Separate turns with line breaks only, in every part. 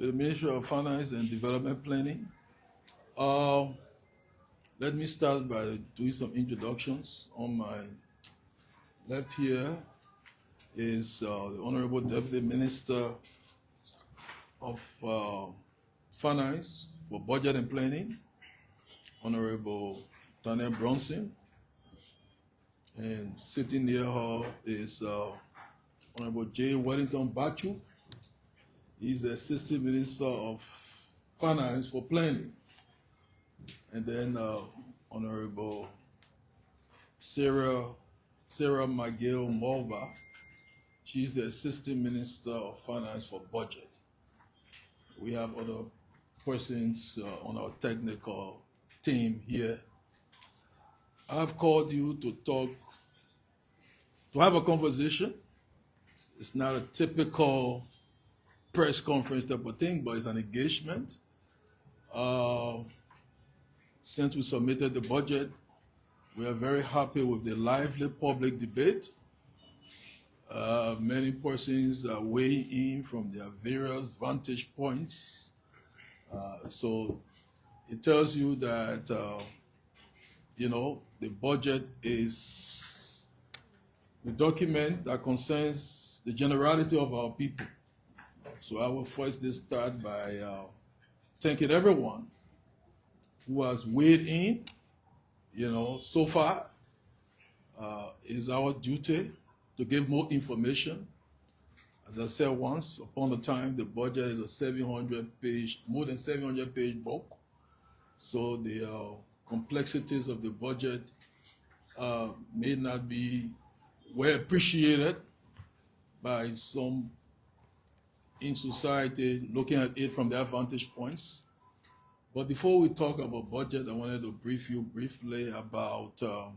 to the Ministry of Finance and Development Planning. Let me start by doing some introductions. On my left here is the Honorable Deputy Minister of Finance for Budget and Planning, Honorable Daniel Bronson. And sitting near her is Honorable J. Wellington Bachu. He's the Assistant Minister of Finance for Planning. And then Honorable Sarah McGill Mulva. She's the Assistant Minister of Finance for Budget. We have other persons on our technical team here. I've called you to have a conversation. It's not a typical press conference type of thing, but it's an engagement. Since we submitted the budget, we are very happy with the lively public debate. Many persons are weighing in from their various vantage points. So it tells you that, the budget is the document that concerns the generality of our people. So I will first start by thanking everyone who has weighed in. So far, it's our duty to give more information. As I said once upon a time, the budget is a more than 700-page book. So the complexities of the budget may not be well appreciated by some in society looking at it from their vantage points. But before we talk about budget, I wanted to brief you briefly about the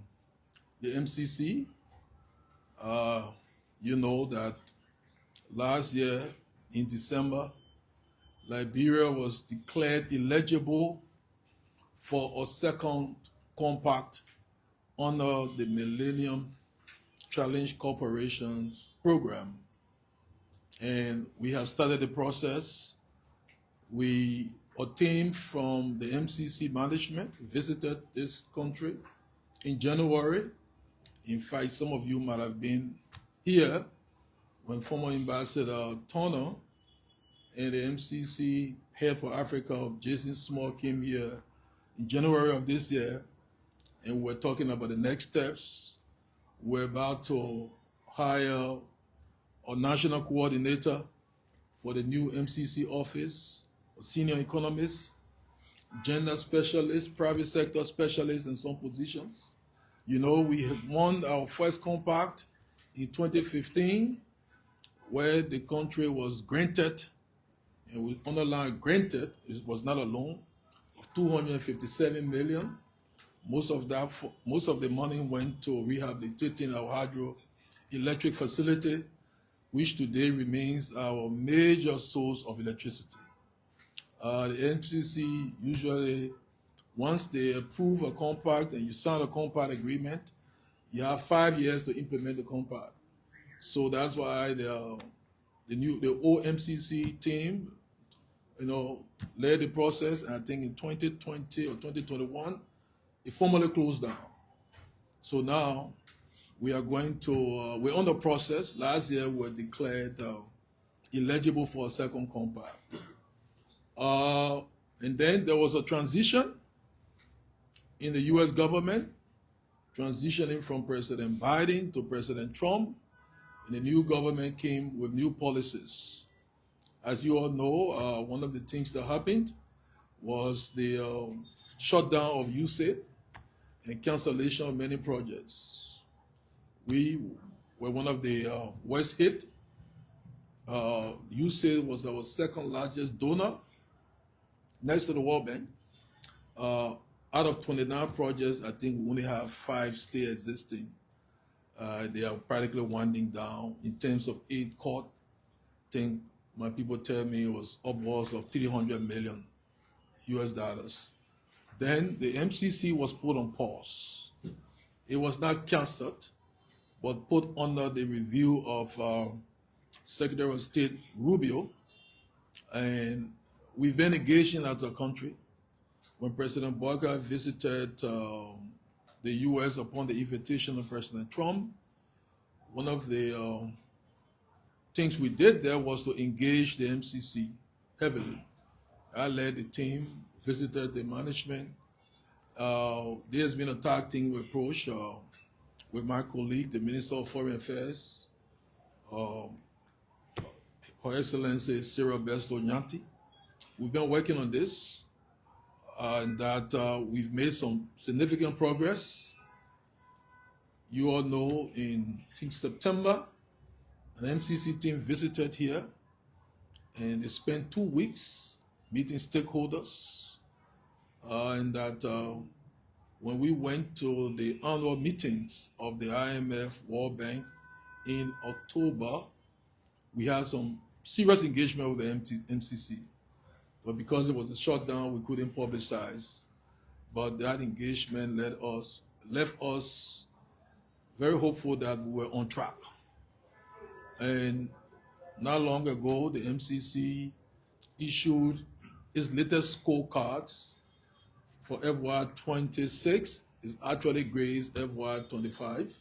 MCC. You know that last year in December, Liberia was declared eligible for a second compact under the Millennium Challenge Corporation's program. And we have started the process. We obtained from the MCC management, visited this country in January. In fact, some of you might have been here when former Ambassador Turner and the MCC head for Africa, Jason Small, came here in January of this year, and we're talking about the next steps. We're about to hire a national coordinator for the new MCC office, a senior economist, gender specialist, private sector specialist in some positions. We have won our first compact in 2015, where the country was granted, and we underline granted, it was not a loan, of $257 million. Most of the money went to rehabilitating our hydroelectric facility, which today remains our major source of electricity. The MCC usually, once they approve a compact and you sign a compact agreement, you have 5 years to implement the compact. So that's why the old MCC team, led the process. And I think in 2020 or 2021, it formally closed down. So now we are going to, we're on the process. Last year we were declared eligible for a second compact. And then there was a transition in the US government, transitioning from President Biden to President Trump, and the new government came with new policies. As you all know, one of the things that happened was the shutdown of USAID and cancellation of many projects. We were one of the worst hit. USAID was our second largest donor, next to the World Bank. Out of 29 projects, I think we only have 5 still existing. They are practically winding down. In terms of aid cut, I think my people tell me it was upwards of $300 million US. Then the MCC was put on pause. It was not canceled, but put under the review of Secretary of State Rubio And we've been engaging as a country. When President Barker visited the U.S. upon the invitation of President Trump, one of the things we did there was to engage the MCC heavily. I led the team, visited the management. There's been a tag team approach with my colleague, the Minister of Foreign Affairs, Her Excellency Cyril Besto Nyanti. We've been working on this, and that we've made some significant progress. You all know since September, an MCC team visited here, and they spent 2 weeks meeting stakeholders, and that when we went to the annual meetings of the IMF, World Bank in October, we had some serious engagement with the MCC. But because it was a shutdown, we couldn't publicize. But that engagement left us very hopeful that we were on track. And not long ago, the MCC issued its latest scorecards for FY2026. It's actually grades FY2025,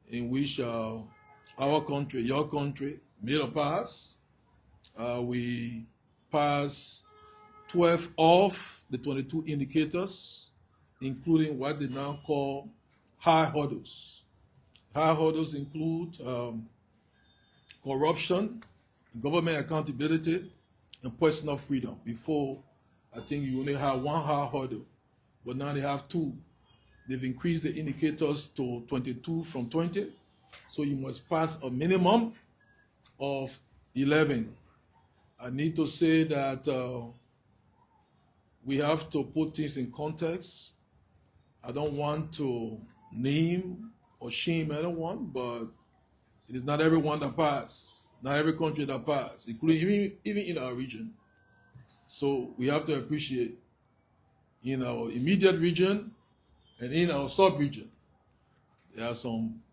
in which our country, your country, made a pass. We passed 12 of the 22 indicators, including what they now call high hurdles. High hurdles include corruption, government accountability, and personal freedom. Before, I think you only have one high hurdle, but now they have two. They've increased the indicators to 22 from 20, so you must pass a minimum of 11. I need to say that we have to put things in context. I don't want to name or shame anyone, but it is not everyone that passed, not every country that passed, including even in our region. So we have to appreciate in our immediate region and in our sub-region, there are some,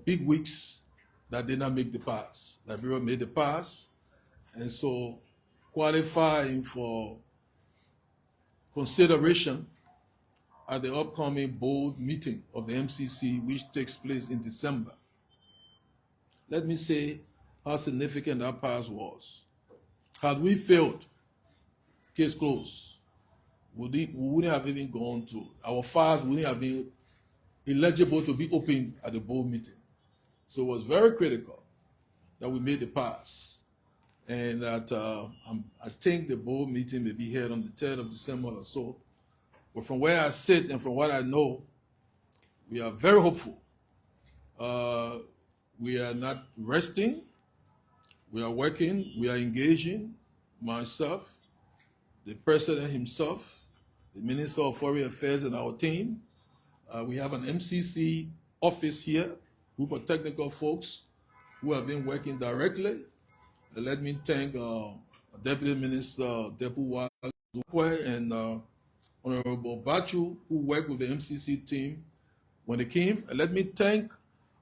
big weeks that did not make the pass. Liberia made the pass, and so qualifying for consideration at the upcoming board meeting of the MCC, which takes place in December. Let me say how significant that pass was. Had we failed, case closed, we wouldn't have even gone to, our files wouldn't have been eligible to be opened at the board meeting. So it was very critical that we made the pass. And that I think the board meeting may be held on the 3rd of December or so. But from where I sit and from what I know, we are very hopeful. We are not resting. We are working. We are engaging. Myself, the president himself, the Minister of Foreign Affairs, and our team. We have an MCC office here, group of technical folks who have been working directly. Let me thank Deputy Minister Depu Wazukwe and Honorable Bachu, who worked with the MCC team when they came. And let me thank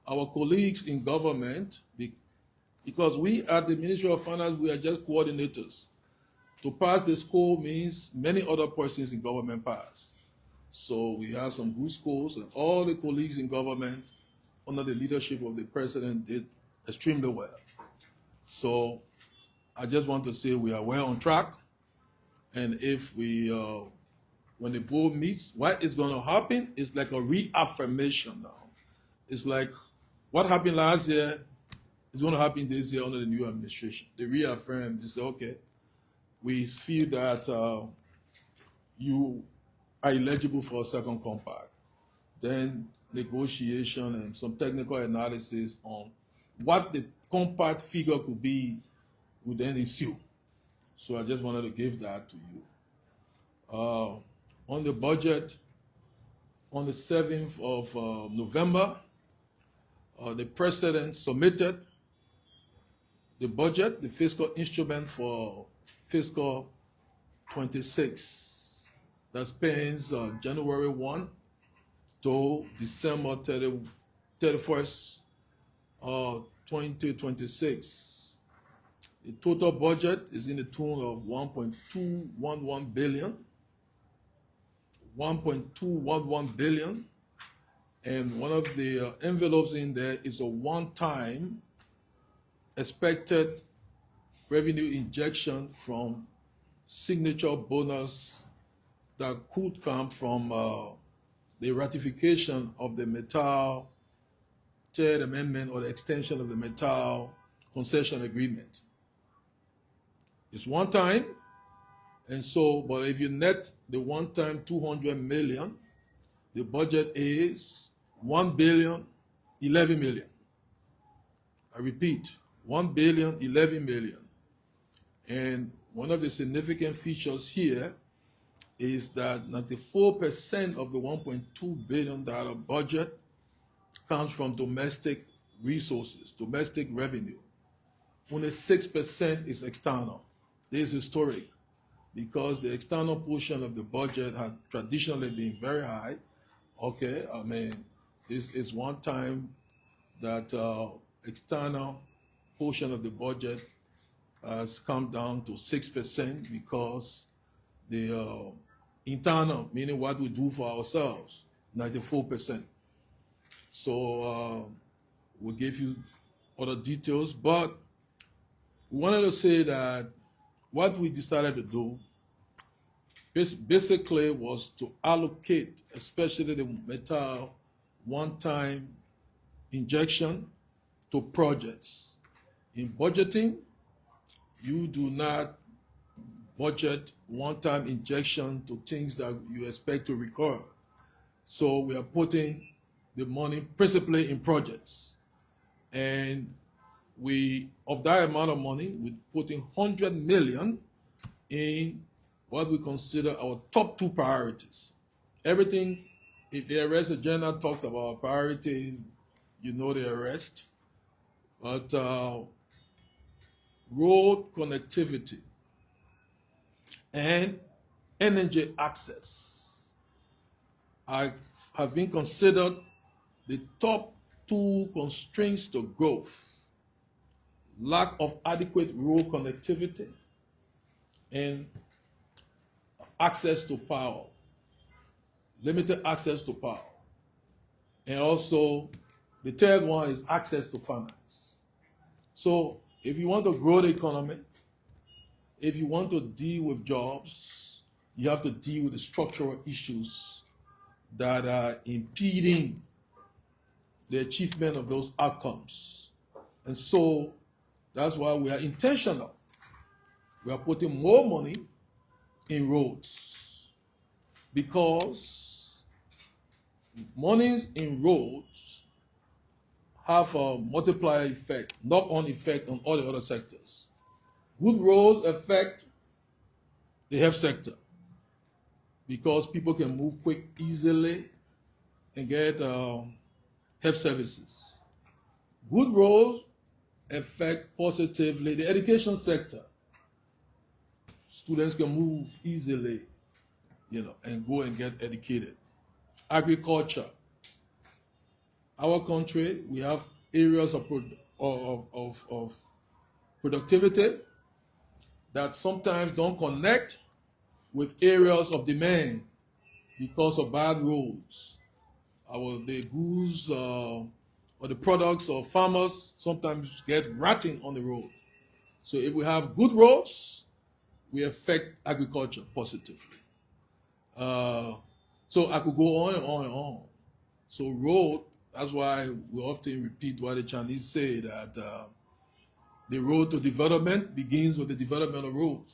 our colleagues in government, because we at the Ministry of Finance, we are just coordinators. To pass the score means many other persons in government pass. So we have some good scores, and all the colleagues in government under the leadership of the president did extremely well. So I just want to say we are well on track. And if we, when the board meets, what is going to happen is like a reaffirmation now. It's like what happened last year is going to happen this year under the new administration. They reaffirm, they say, okay, we feel that you are eligible for a second compact. Then negotiation and some technical analysis on what the compact figure could be would then ensue. So I just wanted to give that to you. On the budget, on the 7th of November, the president submitted the budget, the fiscal instrument for fiscal 26. That spans January 1 to December 31st, 2026. The total budget is in the tune of 1.211 billion. 1.211 billion. And one of the envelopes in there is a one-time expected revenue injection from signature bonus that could come from the ratification of the Metal Third Amendment or the extension of the Metal Concession Agreement. It's one time, and so, but if you net the one time 200 million, the budget is 1 billion, 11 million. I repeat, 1 billion, 11 million. And one of the significant features here is that 94% of the $1.2 billion budget comes from domestic resources, domestic revenue. Only 6% is external. This is historic because the external portion of the budget had traditionally been very high. Okay, I mean, this is one time that external portion of the budget has come down to 6% because the internal, meaning what we do for ourselves, 94%. So we'll give you other details, but we wanted to say that what we decided to do basically was to allocate, especially the metal one-time injection to projects. In budgeting, you do not budget one-time injection to things that you expect to recur. So we are putting the money principally in projects. And we, of that amount of money, we're putting 100 million in what we consider our top two priorities. Everything, if the arrest agenda talks about priority, you know the arrest. But road connectivity and energy access have been considered the top two constraints to growth. Lack of adequate road connectivity and access to power, limited access to power. And also, the third one is access to finance. So if you want to grow the economy, if you want to deal with jobs, you have to deal with the structural issues that are impeding the achievement of those outcomes. And so that's why we are intentional. We are putting more money in roads because money in roads have a multiplier effect, knock-on effect on all the other sectors. Good roads affect the health sector because people can move quick, easily, and get health services. Good roads affect positively the education sector. Students can move easily, and go and get educated. Agriculture. Our country, we have areas of productivity that sometimes don't connect with areas of demand because of bad roads. The goods or the products of farmers sometimes get rotting on the road. So if we have good roads, we affect agriculture positively. So I could go on and on and on. So road, that's why we often repeat what the Chinese say, that the road to development begins with the development of roads.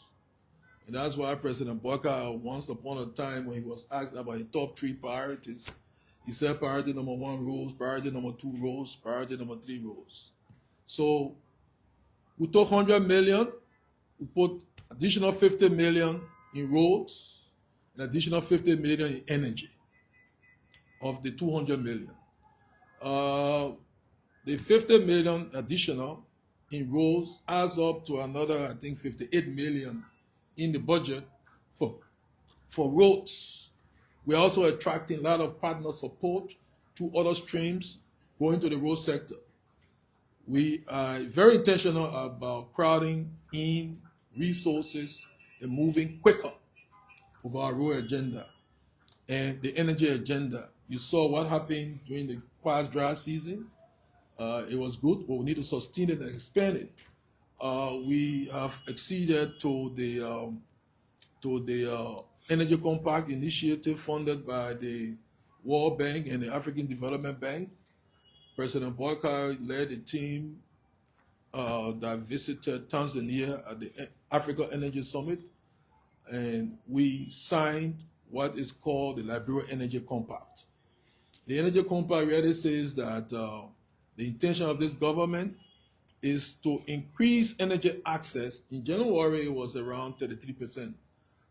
And that's why President Bouacar, once upon a time, when he was asked about his top three priorities, he said priority number 1, roads, priority number 2, roads, priority number 3, roads. So we took 100 million, we put additional 50 million in roads, and additional 50 million in energy of the 200 million. The 50 million additional in roads adds up to another, I think, 58 million in the budget for roads. We're also attracting a lot of partner support through other streams going to the road sector. We are very intentional about crowding in resources and moving quicker of our rural agenda and the energy agenda. You saw what happened during the past dry season. It was good, but we need to sustain it and expand it. We have acceded to the Energy Compact initiative funded by the World Bank and the African Development Bank. President Boyka led a team that visited Tanzania at the Africa Energy Summit, and we signed what is called the Liberia Energy Compact. The Energy Compact really says that the intention of this government is to increase energy access. In January, it was around 33%,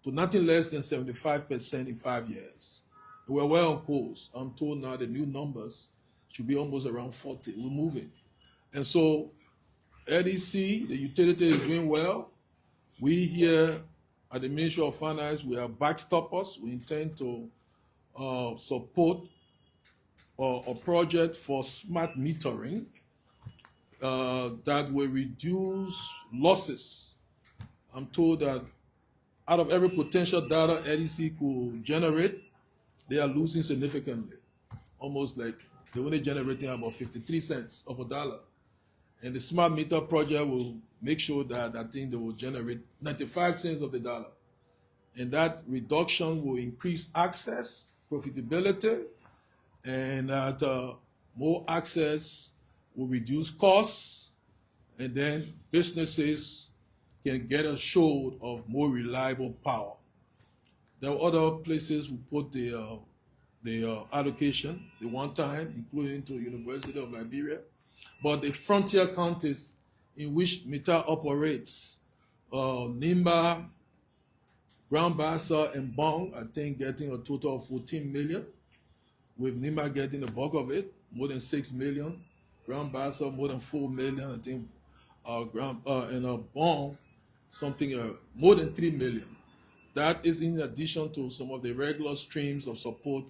to nothing less than 75% in 5 years. We're well on course. I'm told now the new numbers should be almost around 40. We're moving. And so LDC, the utility is doing well. We here at the Ministry of Finance, we are backstoppers. We intend to support a project for smart metering that will reduce losses. I'm told that out of every potential data LDC could generate, they are losing significantly. Almost like they're only generating about 53 cents of a dollar. And the smart meter project will make sure that I think they will generate 95 cents of the dollar. And that reduction will increase access, profitability, and that more access will reduce costs, and then businesses can get assured of more reliable power. There are other places we put the allocation, the one time, including to University of Liberia. But the frontier counties in which META operates, Nimba, Grand Bassa, and Bong, I think getting a total of 14 million, with Nimba getting the bulk of it, more than 6 million. Grand Bassa, more than 4 million, I think, and Bong, something more than 3 million. That is in addition to some of the regular streams of support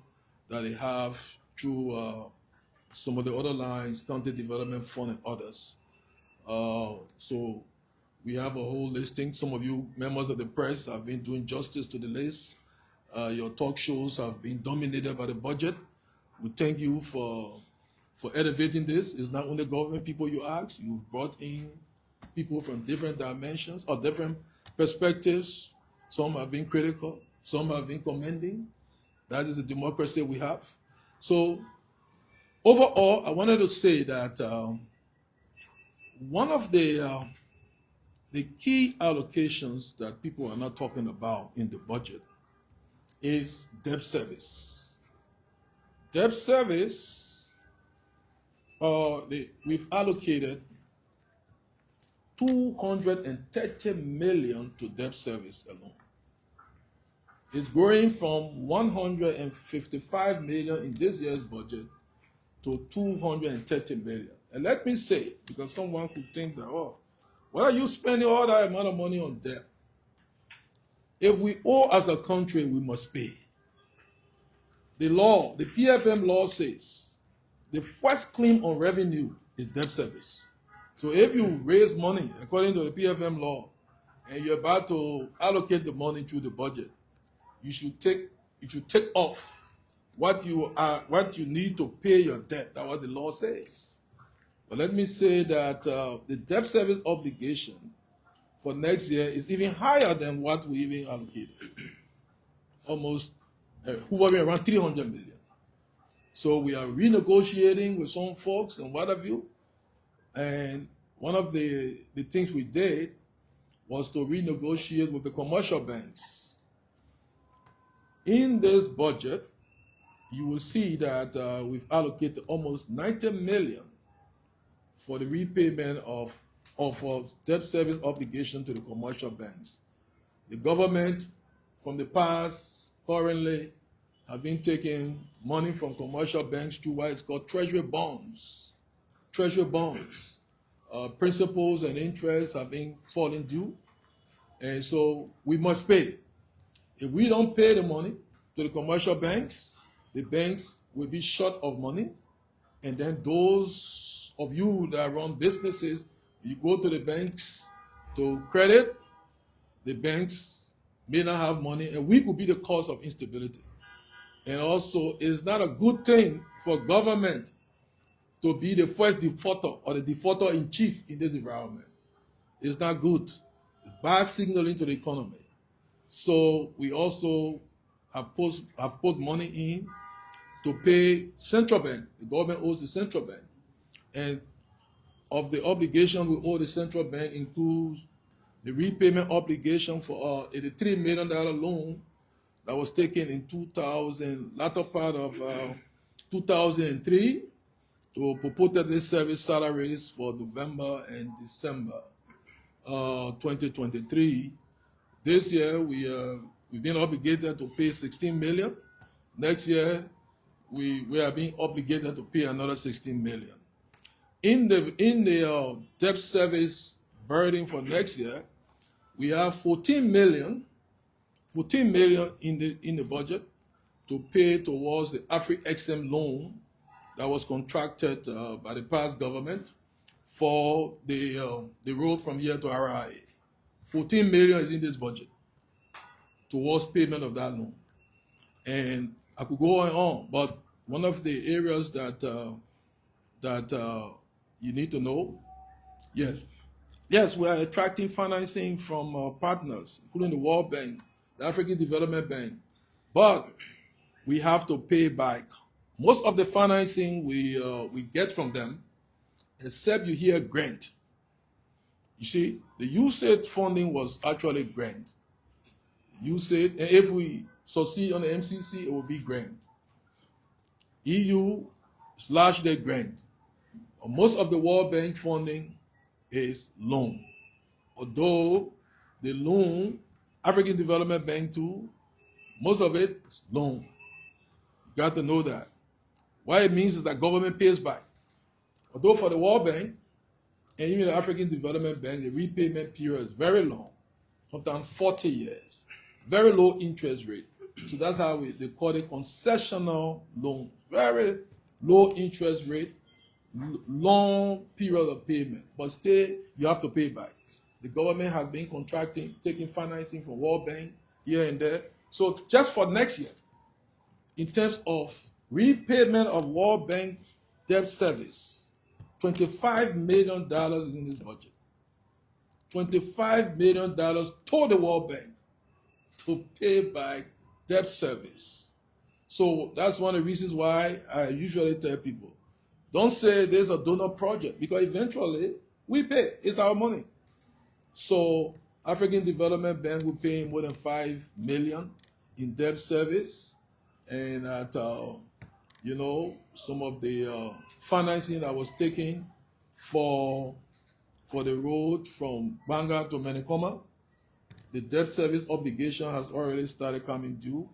that they have through some of the other lines, County Development Fund and others. So we have a whole listing. Some of you members of the press have been doing justice to the list. Your talk shows have been dominated by the budget. We thank you for elevating this. It's not only government people you ask. You've brought in people from different dimensions or different perspectives. Some have been critical. Some have been commending. That is the democracy we have. So overall, I wanted to say that one of the key allocations that people are not talking about in the budget is debt service. Debt service, we've allocated 230 million to debt service alone. It's growing from 155 million in this year's budget to 230 million. And let me say, because someone could think that, oh, why are you spending all that amount of money on debt? If we owe as a country, we must pay. The law, the PFM law says, the first claim on revenue is debt service. So if you raise money according to the PFM law and you're about to allocate the money through the budget, you should take off what you need to pay your debt. That's what the law says. But let me say that the debt service obligation for next year is even higher than what we even allocated. Almost hovering around 300 million. So we are renegotiating with some folks and what have you. And one of the things we did was to renegotiate with the commercial banks. In this budget, you will see that we've allocated almost 90 million for the repayment of debt service obligation to the commercial banks. The government from the past, currently, have been taking money from commercial banks through what is called treasury bonds. Treasury bonds. Principals and interests have been falling due, and so we must pay. If we don't pay the money to the banks will be short of money, and then those of you that run businesses, you go to the banks to credit, the banks may not have money, and we could be the cause of instability. And also, it's not a good thing for government to be the first defaulter or the defaulter in chief in this environment. It's not good. It's bad signaling to the economy. So we also have put money in to pay central bank. The government owes the central bank. And of the obligation we owe the central bank includes the repayment obligation for $83 million loan that was taken in 2000, latter part of 2003 to purportedly service salaries for November and December 2023. This year we've been obligated to pay 16 million. Next year we are being obligated to pay another 16 million. In the debt service burden for next year, we have 14 million in the budget to pay towards the AfriXM loan that was contracted by the past government for the road from here to RIA. 14 million is in this budget towards payment of that loan. And I could go on, but one of the areas that you need to know, yes, we are attracting financing from partners, including the World Bank, the African Development Bank, but we have to pay back. Most of the financing we get from them, except you hear grant. You see, the USAID funding was actually grant. USAID, and if we succeed on the MCC, it will be grant. EU is largely grant. Most of the World Bank funding is loan. Although the loan, African Development Bank too, most of it is loan. You got to know that. What it means is that government pays back. Although for the World Bank and even the African Development Bank, the repayment period is very long, sometimes 40 years. Very low interest rate. So that's how they call it concessional loan. Very low interest rate, long period of payment, but still you have to pay back. The government has been contracting, taking financing from World Bank here and there. So just for next year, in terms of repayment of World Bank debt service, $25 million is in this budget. $25 million to the World Bank to pay back debt service. So that's one of the reasons why I usually tell people, don't say there's a donor project, because eventually we pay. It's our money. So African Development Bank will pay more than $5 million in debt service, and at some of the financing that was taken for the road from Banga to Menekoma, the debt service obligation has already started coming due.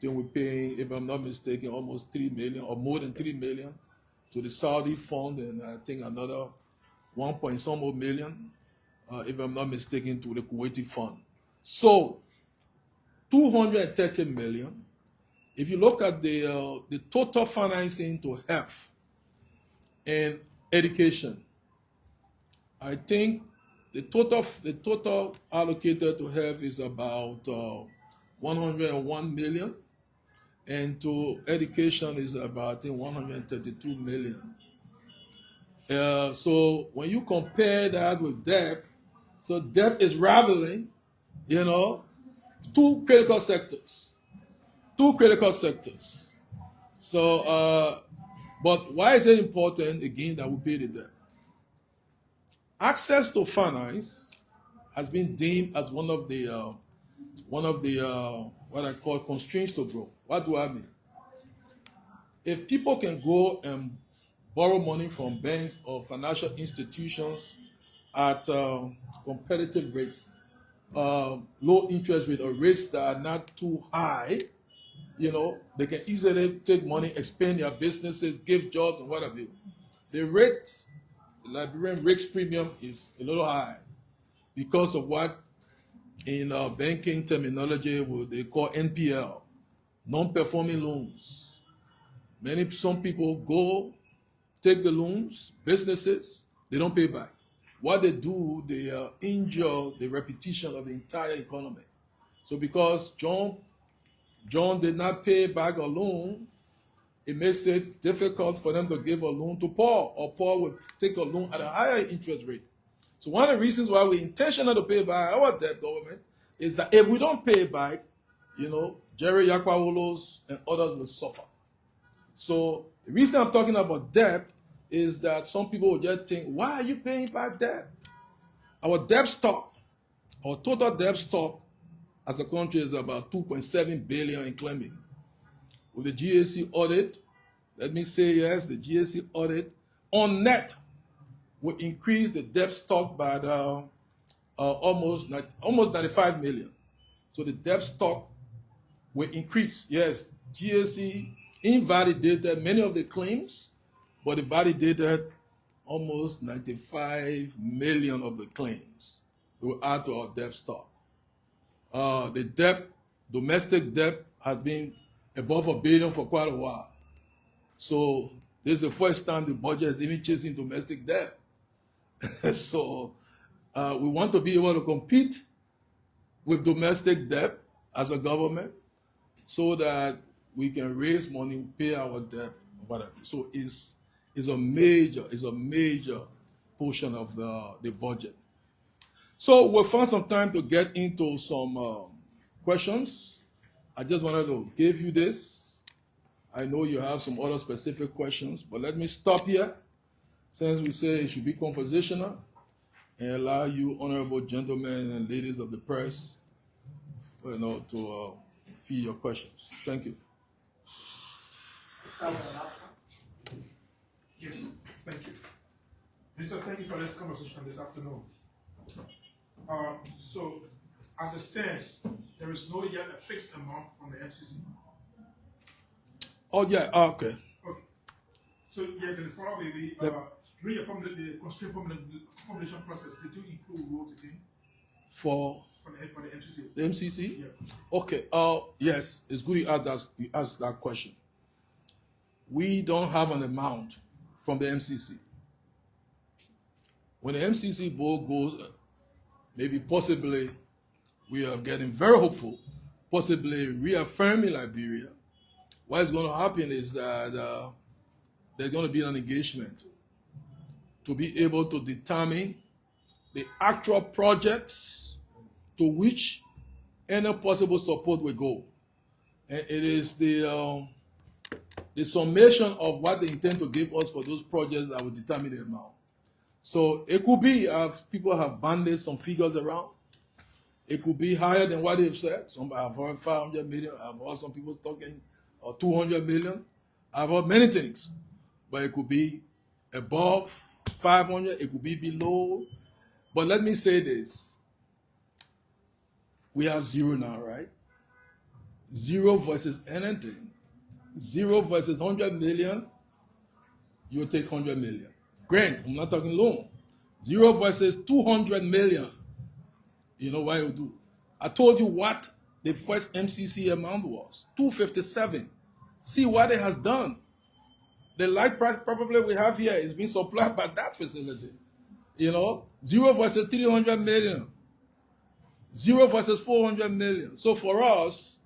Then we're paying, if I'm not mistaken, almost 3 million or more than 3 million to the Saudi fund, and I think another 1 point some odd million, if I'm not mistaken, to the Kuwaiti fund. So 230 million. If you look at the total financing to health and education, I think the total allocated to health is about 101 million, and to education is about, I think, 132 million. So when you compare that with debt, so debt is rivaling, two critical sectors. So, but why is it important again that we pay the debt? Access to finance has been deemed as one of the what I call constraints to growth. What do I mean? If people can go and borrow money from banks or financial institutions at competitive rates, low interest rate, or rates that are not too high, they can easily take money, expand their businesses, give jobs, and whatever. The rate, the Liberian risk premium, is a little high because of what in banking terminology they call NPL, non-performing loans. Some people go take the loans, businesses, they don't pay back. What they do, they injure the reputation of the entire economy. So because John did not pay back a loan, it makes it difficult for them to give a loan to Paul, or Paul would take a loan at a higher interest rate. So one of the reasons why we're intentional to pay back our debt, government, is that if we don't pay back, Jerry Yakwawolos and others will suffer. So the reason I'm talking about debt is that some people will just think, why are you paying back debt? Our debt stock, our total debt stock as a country is about 2.7 billion in claiming. With the GAC audit, let me say yes, the GAC audit on net will increase the debt stock by almost 95 million. So the debt stock will increase. Yes, GAC invalidated many of the claims, but it validated almost 95 million of the claims that will add to our debt stock. The domestic debt has been above $1 billion for quite a while. So this is the first time the budget is even chasing domestic debt. So we want to be able to compete with domestic debt as a government so that we can raise money, pay our debt, whatever. So it's a major portion of the budget. So we found some time to get into some questions. I just wanted to give you this. I know you have some other specific questions, but let me stop here, since we say it should be conversational, and allow you honorable gentlemen and ladies of the press, to feed your questions. Thank you.
Yes, thank you. Minister, thank you for this conversation this afternoon. So, as it stands, there is no yet a fixed amount from the MCC.
Oh, yeah, okay.
Okay. So, yeah, then during the constraint formulation process, did you include roads again?
For
the MCC?
The MCC?
Yeah.
Okay, yes, it's good you asked that question. We don't have an amount from the MCC. When the MCC board goes, maybe possibly, we are getting very hopeful, possibly reaffirming Liberia. What is going to happen is that there's going to be an engagement to be able to determine the actual projects to which any possible support will go. And it is the summation of what they intend to give us for those projects that will determine the amount. So it could be, people have banded some figures around. It could be higher than what they've said. Some have heard 500 million. I've heard some people talking 200 million. I've heard many things. But it could be above 500. It could be below. But let me say this. We have zero now, right? Zero versus anything. Zero versus 100 million. You take 100 million. Grant, I'm not talking loan. Zero versus 200 million. You know what you do? I told you what the first MCC amount was. 257. See what it has done. The light price probably we have here is being supplied by that facility. Zero versus 300 million. Zero versus 400 million. So for us,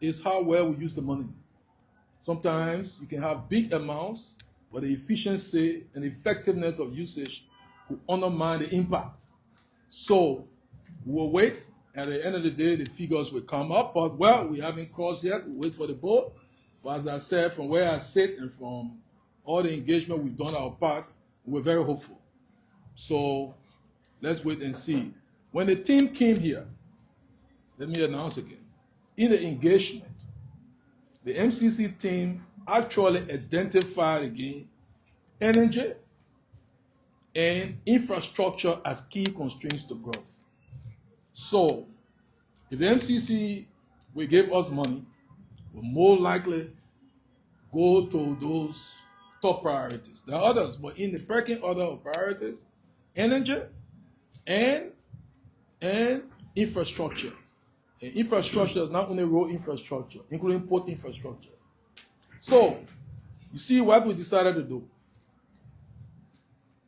it's how well we use the money. Sometimes you can have big amounts, but the efficiency and effectiveness of usage will undermine the impact. So we'll wait. At the end of the day, the figures will come up. But, we haven't crossed yet. We'll wait for the board. But as I said, from where I sit and from all the engagement we've done our part, we're very hopeful. So let's wait and see. When the team came here, let me announce again, in the engagement, the MCC team actually identified again energy and infrastructure as key constraints to growth. So, if the MCC will give us money, we'll more likely go to those top priorities. There are others, but in the pecking order of priorities, energy and infrastructure. And infrastructure is not only road infrastructure, including port infrastructure. So, you see what we decided to do.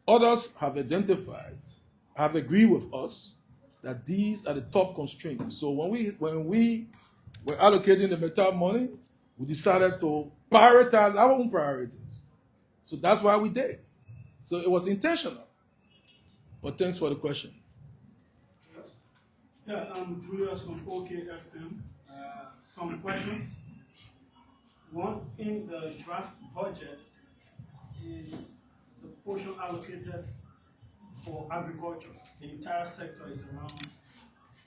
Others have identified, have agreed with us that these are the top constraints. So when we were allocating the METAL money, we decided to prioritize our own priorities. So that's why we did. So it was intentional. But thanks for the question.
Yes. Yeah, I'm Julius from OKFM. Some questions. One, in the draft budget is the portion allocated for agriculture. The entire sector is around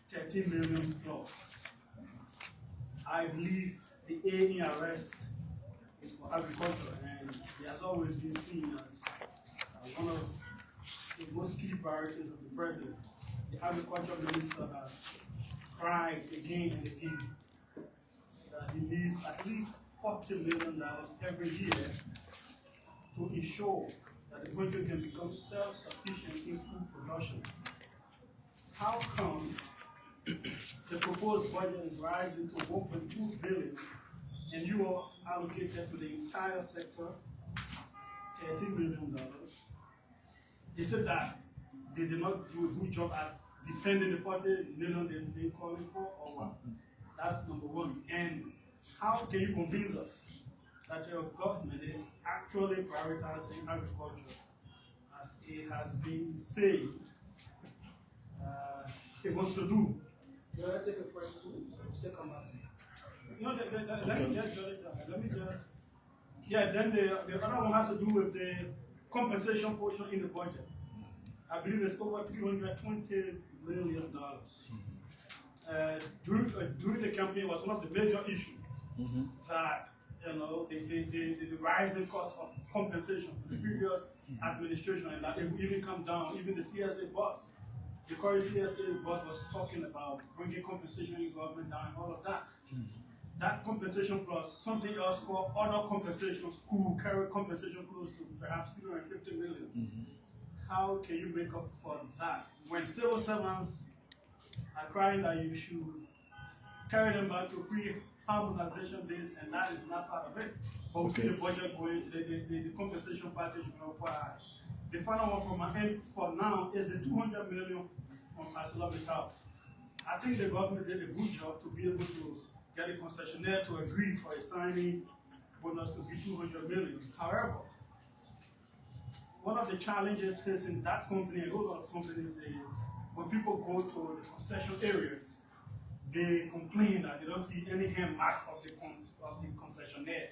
13 million plus. I believe the A in arrest is for agriculture, and it has always been seen as one of the most key priorities of the president. The agriculture minister has cried again and again that he needs at least $40 million every year to ensure that the country can become self-sufficient in food production. How come the proposed budget is rising to $1.2 billion and you are allocated to the entire sector $13 million? Is it that they did not do a good job at defending the $40 million they've been calling for, or what? That's number one. And how can you convince us that your government is actually prioritizing agriculture as it has been saying it wants to do?
You want to take it first too? Still come back.
No, let me just. Yeah, then the other one has to do with the compensation portion in the budget. I believe it's over $320 million. During the campaign was one of the major issues that the rising cost of compensation for the previous administration, and that it will even come down. Even the CSA boss, the current CSA boss, was talking about bringing compensation in government down and all of that. That compensation plus something else called other compensations could carry compensation close to perhaps $350 million. How can you make up for that when civil servants are crying that you should carry them back to pre-harmonization days, and that is not part of it? But we see the budget going, the compensation package going quite high. The final one from my end for now is the $200 million from ArcelorMittal. I think the government did a good job to be able to get a concessionaire to agree for a signing bonus to be $200 million. However, one of the challenges facing that company and a whole lot of companies is when people go to the concession areas, they complain that they don't see any hand mark of the concessionaire.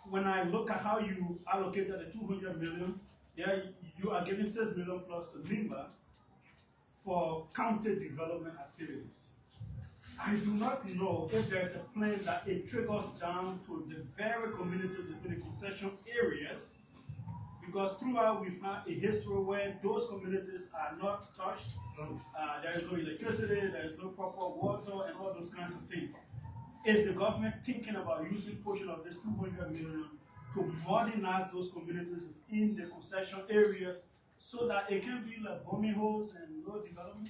When I look at how you allocated the $200 million, yeah, you are giving $6 million plus to Limba for county development activities. I do not know if there's a plan that it trickles down to the very communities within the concession areas, because throughout we've had a history where those communities are not touched. There is no electricity, there is no proper water, and all those kinds of things. Is the government thinking about using a portion of this $200 million to modernize those communities within the concession areas so that it can be like bombing holes and road development?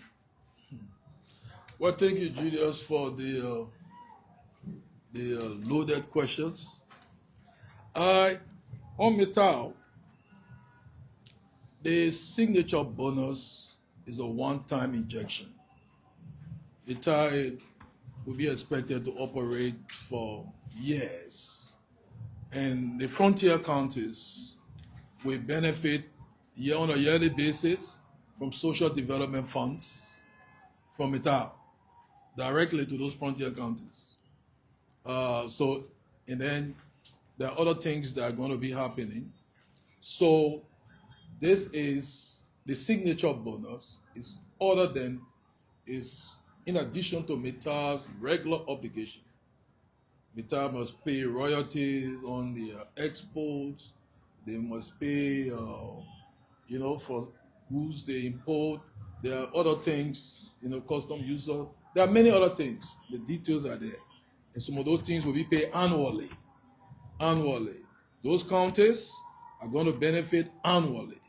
Well, thank you, Julius, for the loaded questions. On Metal, the signature bonus is a one-time injection. Metal will be expected to operate for years, and the frontier counties will benefit on a yearly basis from social development funds from Metal directly to those frontier counties. And then there are other things that are going to be happening. So this is the signature bonus is in addition to Metal's regular obligation. Metal must pay royalties on the exports. They must pay, for goods they import. There are other things, custom user. There are many other things. The details are there. And some of those things will be paid annually. Those counties are going to benefit annually.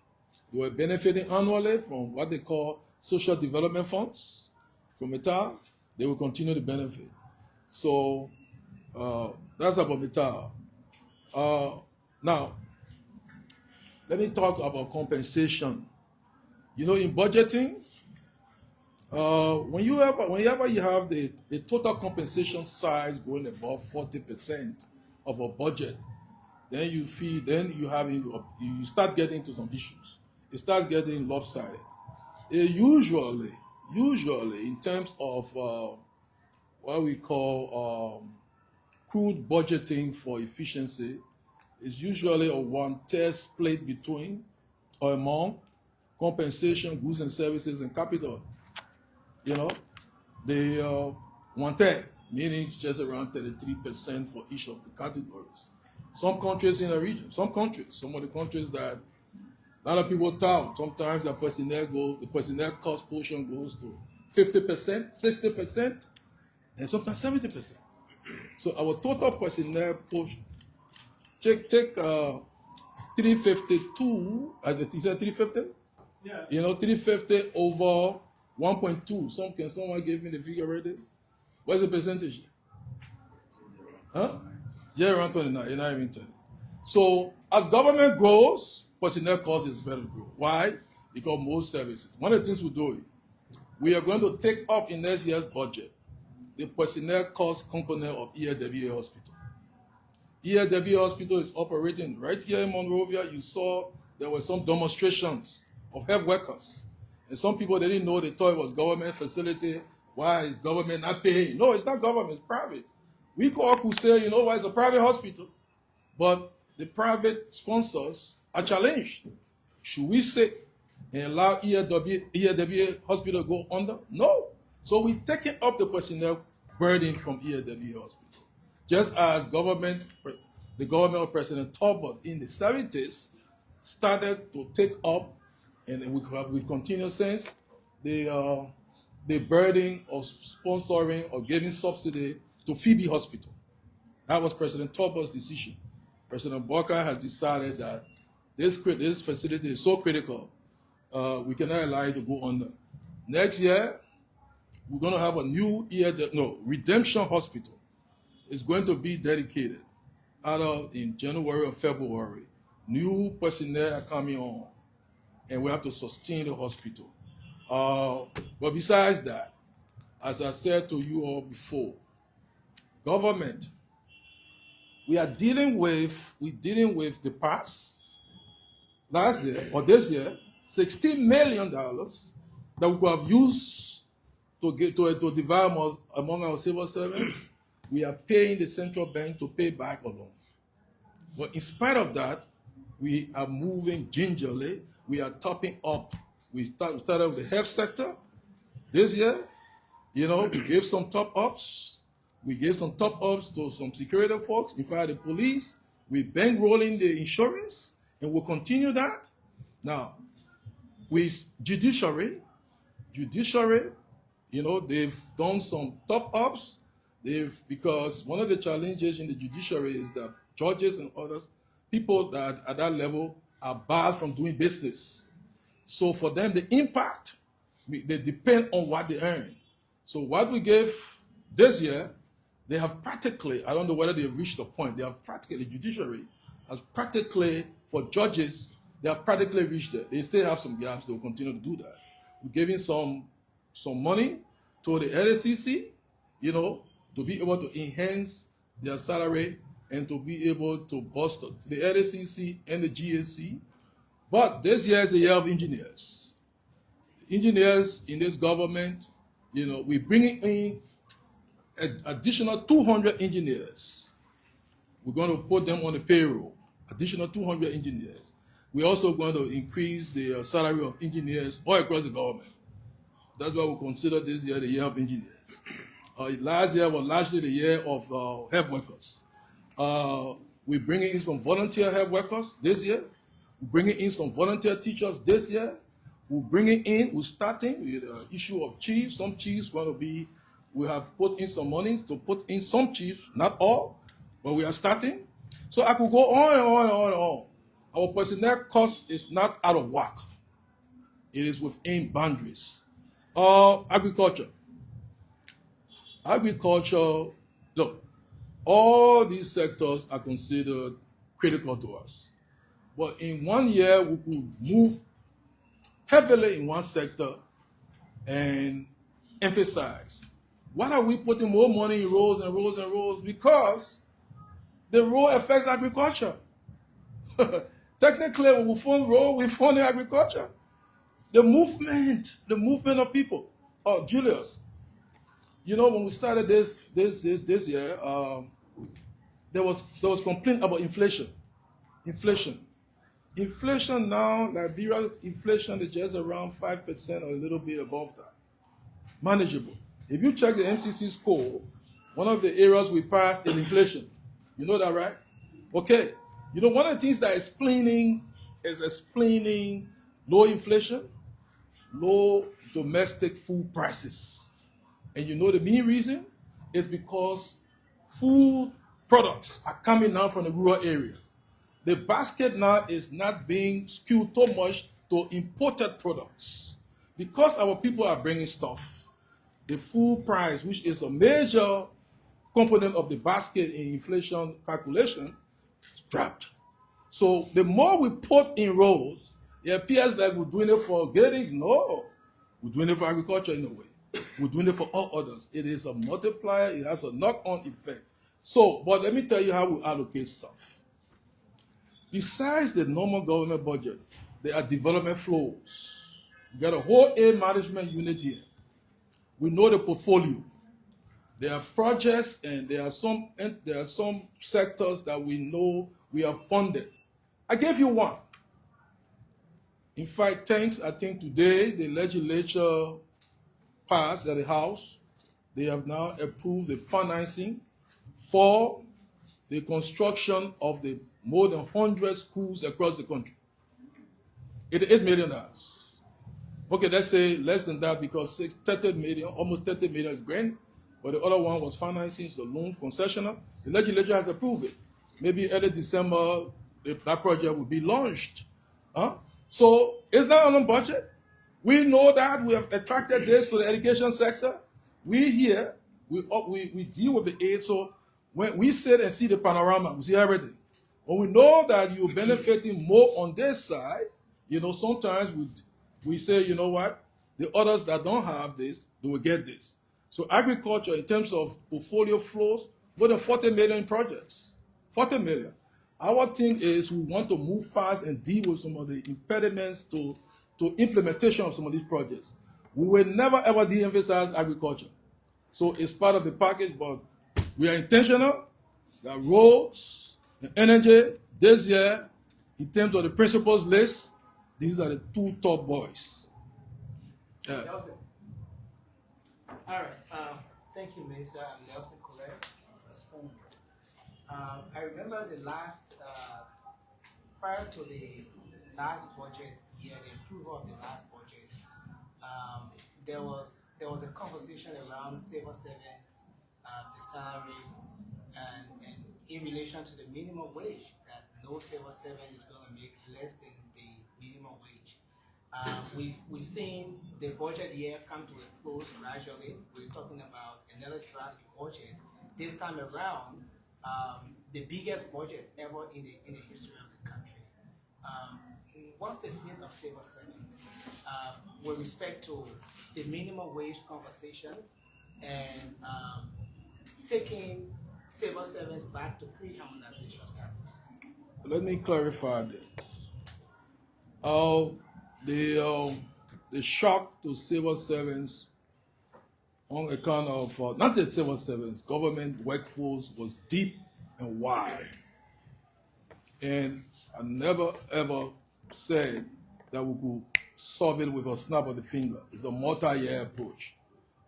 They were benefiting annually from what they call social development funds from Metal. They will continue to benefit. So that's about Metal. Now, let me talk about compensation. You know, in budgeting, whenever you have the total compensation size going above 40% of a budget, then you start getting into some issues. It starts getting lopsided. Usually, in terms of what we call crude budgeting for efficiency, is usually a one-third split between or among compensation, goods and services, and capital. You know, the one-third, meaning just around 33% for each of the categories. Some countries in the region, some of the countries that a lot of people tout, sometimes the personnel cost portion goes to 50%, 60%, and sometimes 70%. So our total personnel portion, take 352, as it is 350?
Yeah.
You know, 350 over 1.2. Can someone give me the figure already? What's the percentage? Huh? Yeah, around 29. You're not even 10. So as government grows, personnel cost is better to grow. Why? Because most services. One of the things we're doing, we are going to take up in next year's budget the personnel cost component of ELWA Hospital. ELWA Hospital is operating right here in Monrovia. You saw there were some demonstrations of health workers. And some people, they didn't know, they thought it was government facility. Why is government not paying? No, it's not government, it's private. We could say, you know why, it's a private hospital. But the private sponsors are challenged. Should we sit and allow ELWA Hospital to go under? No. So we're taking up the personnel burden from ELWA Hospital. Just as the government of President Talbot in the 70s started to take up, and we've continued since, the burden of sponsoring or giving subsidy to Phoebe Hospital. That was President Talbot's decision. President Barker has decided that this facility is so critical, we cannot allow it to go under. Next year, we're going to have a new Redemption Hospital. It's going to be dedicated either in January or February. New personnel are coming on, and we have to sustain the hospital. But besides that, as I said to you all before, government, we're dealing with the past, last year or this year, $16 million that we could have used to divide among our civil servants. We are paying the central bank to pay back a loan. But in spite of that, we are moving gingerly. We are topping up. We started with the health sector this year. You know, we gave some top-ups. We gave some top-ups to some security folks. In fact, the police, we bankrolling the insurance, and we'll continue that. Now, with judiciary, you know, they've done some top-ups. Because one of the challenges in the judiciary is that judges and others, people that at that level are barred from doing business. So for them, the impact, they depend on what they earn. So what we gave this year, they have practically, I don't know whether they've reached the point, the judiciary has practically, for judges, they have practically reached it. They still have some gaps, they will continue to do that. We're giving some money to the LACC, you know, to be able to enhance their salary and to be able to boost the LACC and the GAC. But this year is the year of engineers. Engineers in this government, you know, we're bringing in an additional 200 engineers. We're going to put them on the payroll, additional 200 engineers. We're also going to increase the salary of engineers all across the government. That's why we consider this year the year of engineers. Last year was largely the year of health workers. We're bringing in some volunteer health workers this year. We're bringing in some volunteer teachers this year. We're starting with the issue of chiefs. Some chiefs we have put in some money to put in some chiefs, not all, but we are starting. So I could go on and on and on and on. Our personnel cost is not out of whack. It is within boundaries. Agriculture. Look, all these sectors are considered critical to us. But in 1 year, we could move heavily in one sector and emphasize. Why are we putting more money in roads and roads and roads? Because the road affects agriculture. Technically, when we fund road, we fund agriculture. The movement of people. Oh, Julius, you know, when we started this year, there was complaint about inflation. Inflation now, Liberia's inflation is just around 5% or a little bit above that. Manageable. If you check the MCC score, one of the areas we passed is inflation. You know that, right? Okay. You know, one of the things that is explaining low inflation, low domestic food prices. And you know the main reason is because food products are coming now from the rural areas. The basket now is not being skewed too much to imported products. Because our people are bringing stuff, the food price, which is a major component of the basket in inflation calculation, dropped. So the more we put in roads, it appears like we're doing it for getting. No, we're doing it for agriculture in a way. We're doing it for all others. It is a multiplier. It has a knock-on effect. So, but let me tell you how we allocate stuff. Besides the normal government budget, there are development flows. You got a whole aid management unit here. We know the portfolio. There are projects and there are some sectors that we know we are funded. I gave you one. In fact, I think today the legislature passed at the House. They have now approved the financing for the construction of the more than 100 schools across the country. $88 million. Okay, let's say less than that because 30 million, almost 30 million is grant, but the other one was financing, so loan concessional. The legislature has approved it. Maybe early December, that project will be launched. So it's not on budget. We know that we have attracted this to the education sector. We here, we deal with the aid. So when we sit and see the panorama, we see everything. When we know that you're benefiting more on this side, you know, sometimes we say, you know what, the others that don't have this, they will get this. So agriculture, in terms of portfolio flows, more than 40 million projects. 40 million. Our thing is we want to move fast and deal with some of the impediments to implementation of some of these projects. We will never ever de-emphasize agriculture. So it's part of the package, but we are intentional that roads and energy this year, in terms of the principles list, these are the two top boys. Yeah.
Nelson. All right. Thank you, Minister. I'm Nelson Colette from Spoon. I remember the last, prior to the last budget year, the approval of the last budget, there was a conversation around civil servants, the salaries, and in relation to the minimum wage, that no civil servant is going to make less than the minimum wage. We've seen the budget year come to a close gradually. We're talking about another draft budget. This time around, the biggest budget ever in the history of the country. What's the fate of civil servants with respect to the minimum wage conversation and taking civil servants back to pre-harmonization status?
Let me clarify this. The shock to civil servants on account of, not just civil servants, government workforce was deep and wide. And I never ever said that we could solve it with a snap of the finger. It's a multi-year approach.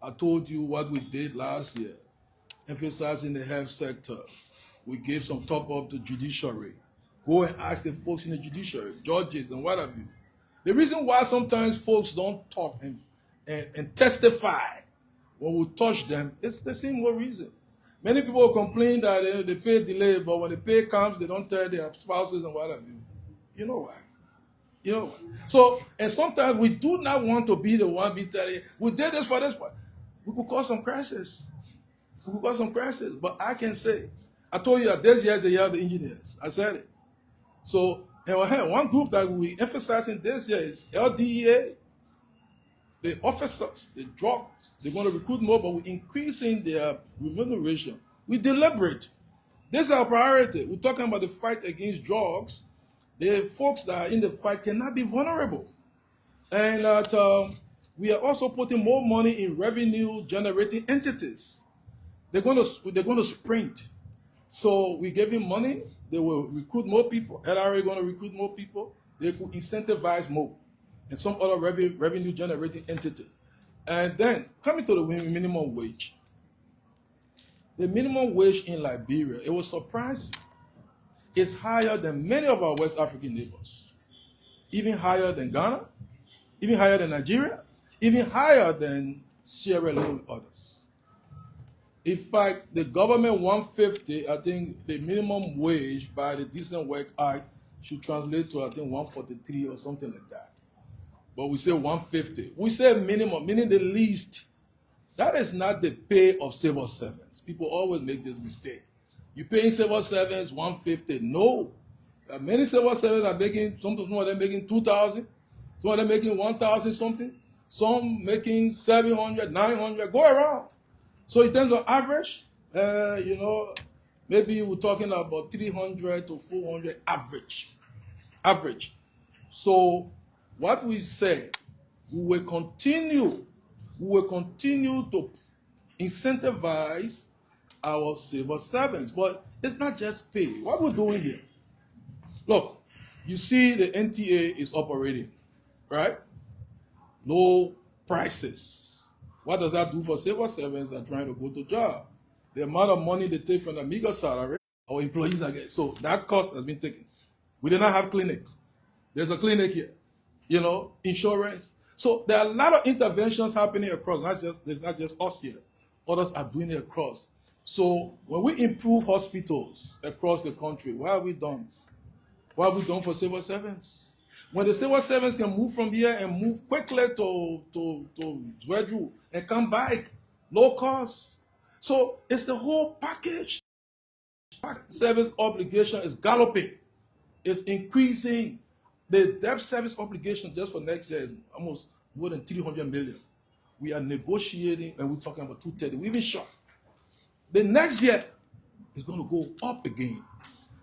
I told you what we did last year, emphasizing the health sector. We gave some top up to judiciary. Go and ask the folks in the judiciary, judges and what have you. The reason why sometimes folks don't talk and testify when we touch them, it's the same reason. Many people complain that they pay delayed, but when the pay comes, they don't tell their spouses and what have you. You know why? You know why? So, and sometimes we do not want to be the one be telling, we did this for this one. We could cause some crisis. But I can say, I told you that this year is the year of the engineers. I said it. So And one group that we emphasizing this year is LDEA. The officers, the drugs, they're going to recruit more, but we're increasing their remuneration. We deliberate. This is our priority. We're talking about the fight against drugs. The folks that are in the fight cannot be vulnerable. And that we are also putting more money in revenue generating entities. They're going to sprint. So we gave him money. They will recruit more people. LRA going to recruit more people. They could incentivize more, and some other revenue generating entity. And then coming to the minimum wage. The minimum wage in Liberia, it will surprise you, is higher than many of our West African neighbors, even higher than Ghana, even higher than Nigeria, even higher than Sierra Leone and others. In fact, the government 150, I think the minimum wage by the Decent Work Act should translate to, I think, 143 or something like that. But we say 150. We say minimum, meaning the least. That is not the pay of civil servants. People always make this mistake. You pay civil servants 150. No. Many civil servants are making, some of them making 2,000, some of them making 1,000 something, some making 700, 900, go around. So in terms of average, maybe we're talking about 300 to 400 average. So what we say, we will continue to incentivize our civil servants. But it's not just pay. What we're doing here, look, you see the NTA is operating, right? Low prices. What does that do for civil servants that are trying to go to job? The amount of money they take from the meager salary, our employees are getting. So that cost has been taken. We did not have clinic. There's a clinic here. Insurance. So there are a lot of interventions happening across. There's not just us here. Others are doing it across. So when we improve hospitals across the country, what have we done? What have we done for civil servants? When the civil servants can move from here and move quickly to Zwedru and come back, low cost. So it's the whole package. Service obligation is galloping. It's increasing. The debt service obligation just for next year is almost more than 300 million. We are negotiating, and we're talking about 230. We're even short. The next year is going to go up again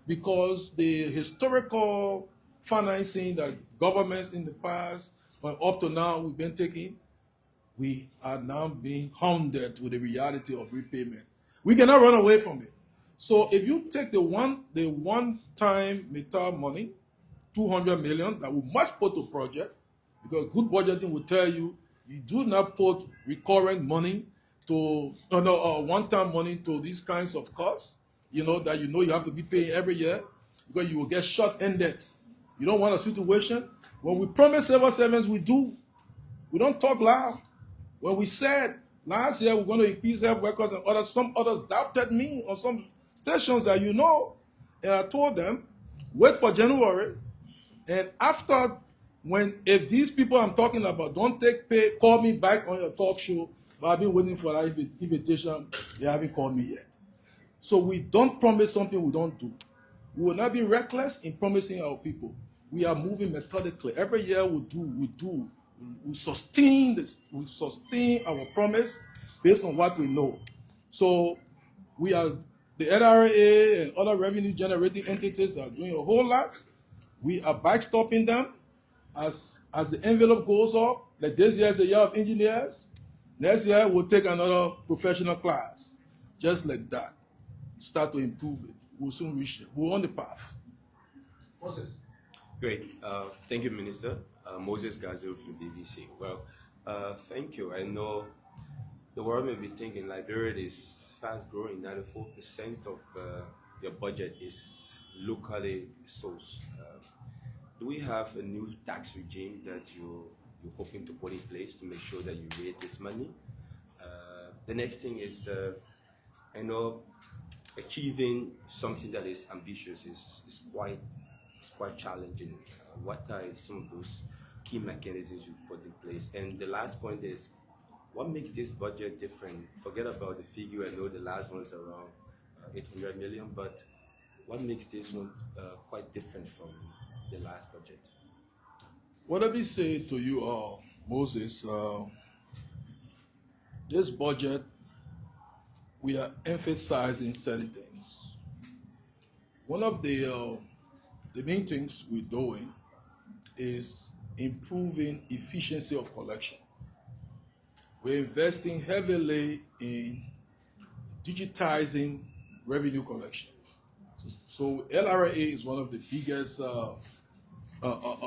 because the historical financing that governments in the past, up to now, we've been taking, we are now being hounded with the reality of repayment. We cannot run away from it. So if you take the one-time META money, 200 million that we must put to project, because good budgeting will tell you do not put recurrent money to one-time money to these kinds of costs, that you have to be paying every year, because you will get short-ended. You don't want a situation when we promise civil servants, we do. We don't talk loud. When we said last year we're going to increase health workers and others, some others doubted me on some stations that and I told them, wait for January. And after, if these people I'm talking about don't take pay, call me back on your talk show. But I've been waiting for that invitation. They haven't called me yet. So we don't promise something we don't do. We will not be reckless in promising our people. We are moving methodically. Every year we sustain this. We sustain our promise based on what we know. So we are, the LRA and other revenue generating entities are doing a whole lot. We are backstopping them as the envelope goes up. Like this year is the year of engineers. Next year we'll take another professional class. Just like that. Start to improve it. We'll soon reach it. We're on the path.
Moses. Great. Thank you, Minister. Moses Gazil from BBC. Well, thank you. I know the world may be thinking Liberia is fast growing. 94% of your budget is locally sourced. Do we have a new tax regime that you're hoping to put in place to make sure that you raise this money? The next thing is, I know achieving something that is ambitious is quite challenging. What are some of those key mechanisms you put in place? And the last point is, what makes this budget different? Forget about the figure. I know the last one is around 800 million, but what makes this one quite different from the last budget.
What let me say to you, Moses, this budget, we are emphasizing certain things. One of the main things we're doing is improving efficiency of collection. We're investing heavily in digitizing revenue collection. So LRA is one of the biggest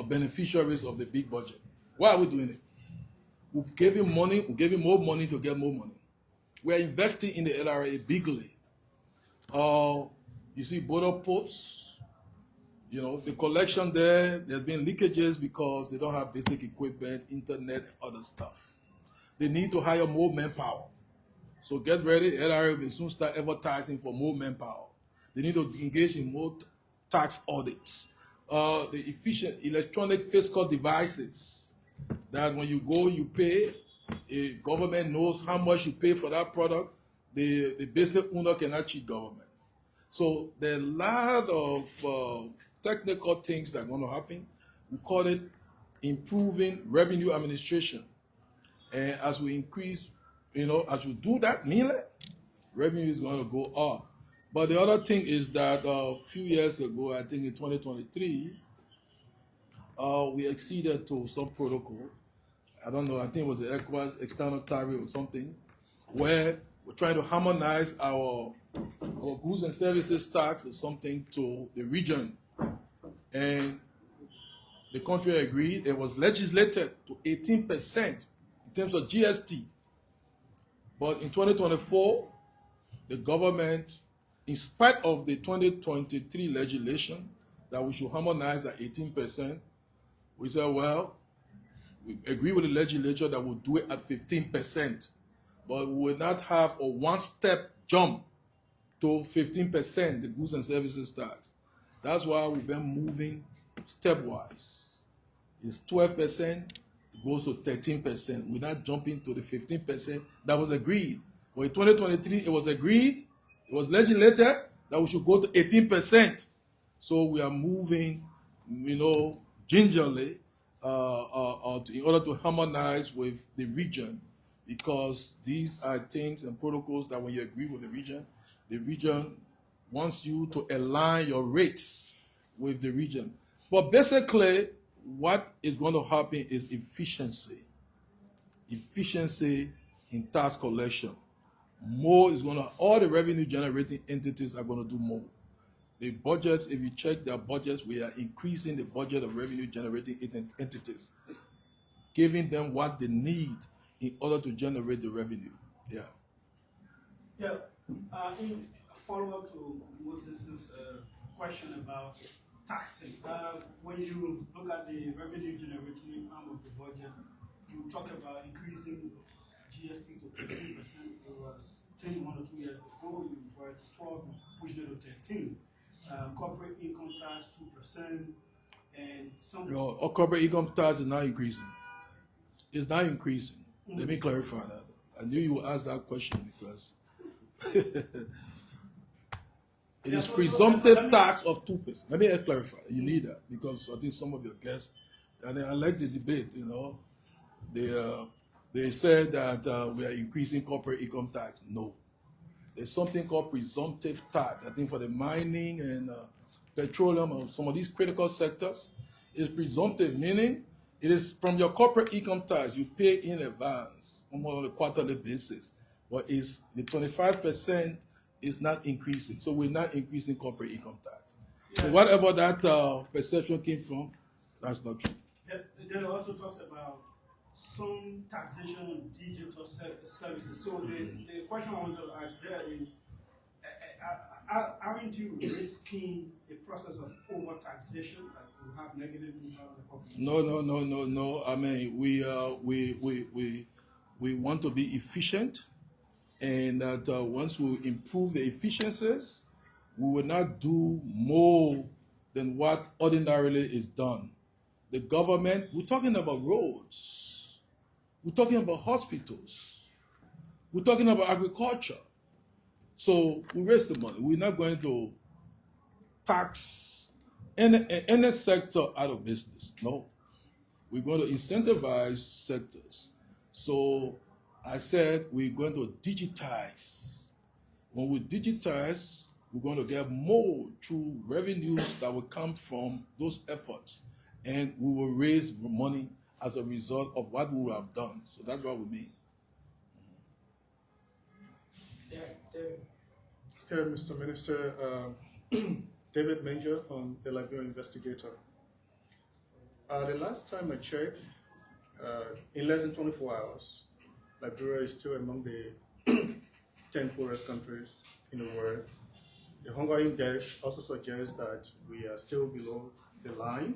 beneficiaries of the big budget. Why are we doing it? We gave him money, we gave him more money to get more money. We're investing in the LRA bigly. You see border ports, the collection there's been leakages because they don't have basic equipment, internet, other stuff. They need to hire more manpower. So get ready, LRA will soon start advertising for more manpower. They need to engage in more tax audits. The efficient electronic fiscal devices, that when you go, you pay, a government knows how much you pay for that product, the business owner cannot cheat government. So there are a lot of technical things that are going to happen. We call it improving revenue administration. And as we increase, as we do that, revenue is going to go up. But the other thing is that a few years ago, I think in 2023, we exceeded to some protocol. I don't know, I think it was the ECOWAS external tariff or something, where we're trying to harmonize our goods and services tax or something to the region. And the country agreed. It was legislated to 18% in terms of GST. But in 2024, the government, in spite of the 2023 legislation that we should harmonize at 18%, we said, well, we agree with the legislature that we'll do it at 15%, but we will not have a one-step jump to 15%, the goods and services tax. That's why we've been moving stepwise. It's 12%, it goes to 13%. We're not jumping to the 15% that was agreed. But in 2023, it was agreed, it was legislated that we should go to 18%. So we are moving, gingerly in order to harmonize with the region, because these are things and protocols that when you agree with the region wants you to align your rates with the region. But basically, what is going to happen is efficiency. Efficiency in tax collection. More is going to, all the revenue generating entities are going to do more. The budgets, if you check their budgets, we are increasing the budget of revenue generating entities, giving them what they need in order to generate the revenue. Yeah.
Yeah. In follow-up to Moses' question about taxing, when you look at the revenue generating arm of the budget, you talk about increasing GST to 13%. It was 10, 1 or 2 years ago. You were at 12, pushed it to 13. Corporate income tax 2%, and some.
Corporate income tax is not increasing. It's not increasing. Mm-hmm. Let me clarify that. I knew you would ask that question because it is presumptive tax of 2%. Let me clarify. You need that because I think some of your guests, and I like the debate. They said that we are increasing corporate income tax. No. There's something called presumptive tax. I think for the mining and petroleum or some of these critical sectors, it's presumptive, meaning it is from your corporate income tax you pay in advance on a quarterly basis. But it's the 25% is not increasing. So we're not increasing corporate income tax. Yeah. So whatever that perception came from, that's not true.
Then it also talks about some taxation on digital services. So the question I want to ask there is, aren't you risking the process of over-taxation that could have negative impact on the population?
No. I mean, we want to be efficient, and that once we improve the efficiencies, we will not do more than what ordinarily is done. The government, we're talking about roads. We're talking about hospitals. We're talking about agriculture. So we raise the money. We're not going to tax any sector out of business. No. We're going to incentivize sectors. So I said we're going to digitize. When we digitize, we're going to get more through revenues that will come from those efforts. And we will raise money as a result of what we will have done. So that's what we mean.
Okay, Mr. Minister, David Manger from the Liberia Investigator. The last time I checked, in less than 24 hours, Liberia is still among the 10 poorest countries in the world. The Hunger Index also suggests that we are still below the line.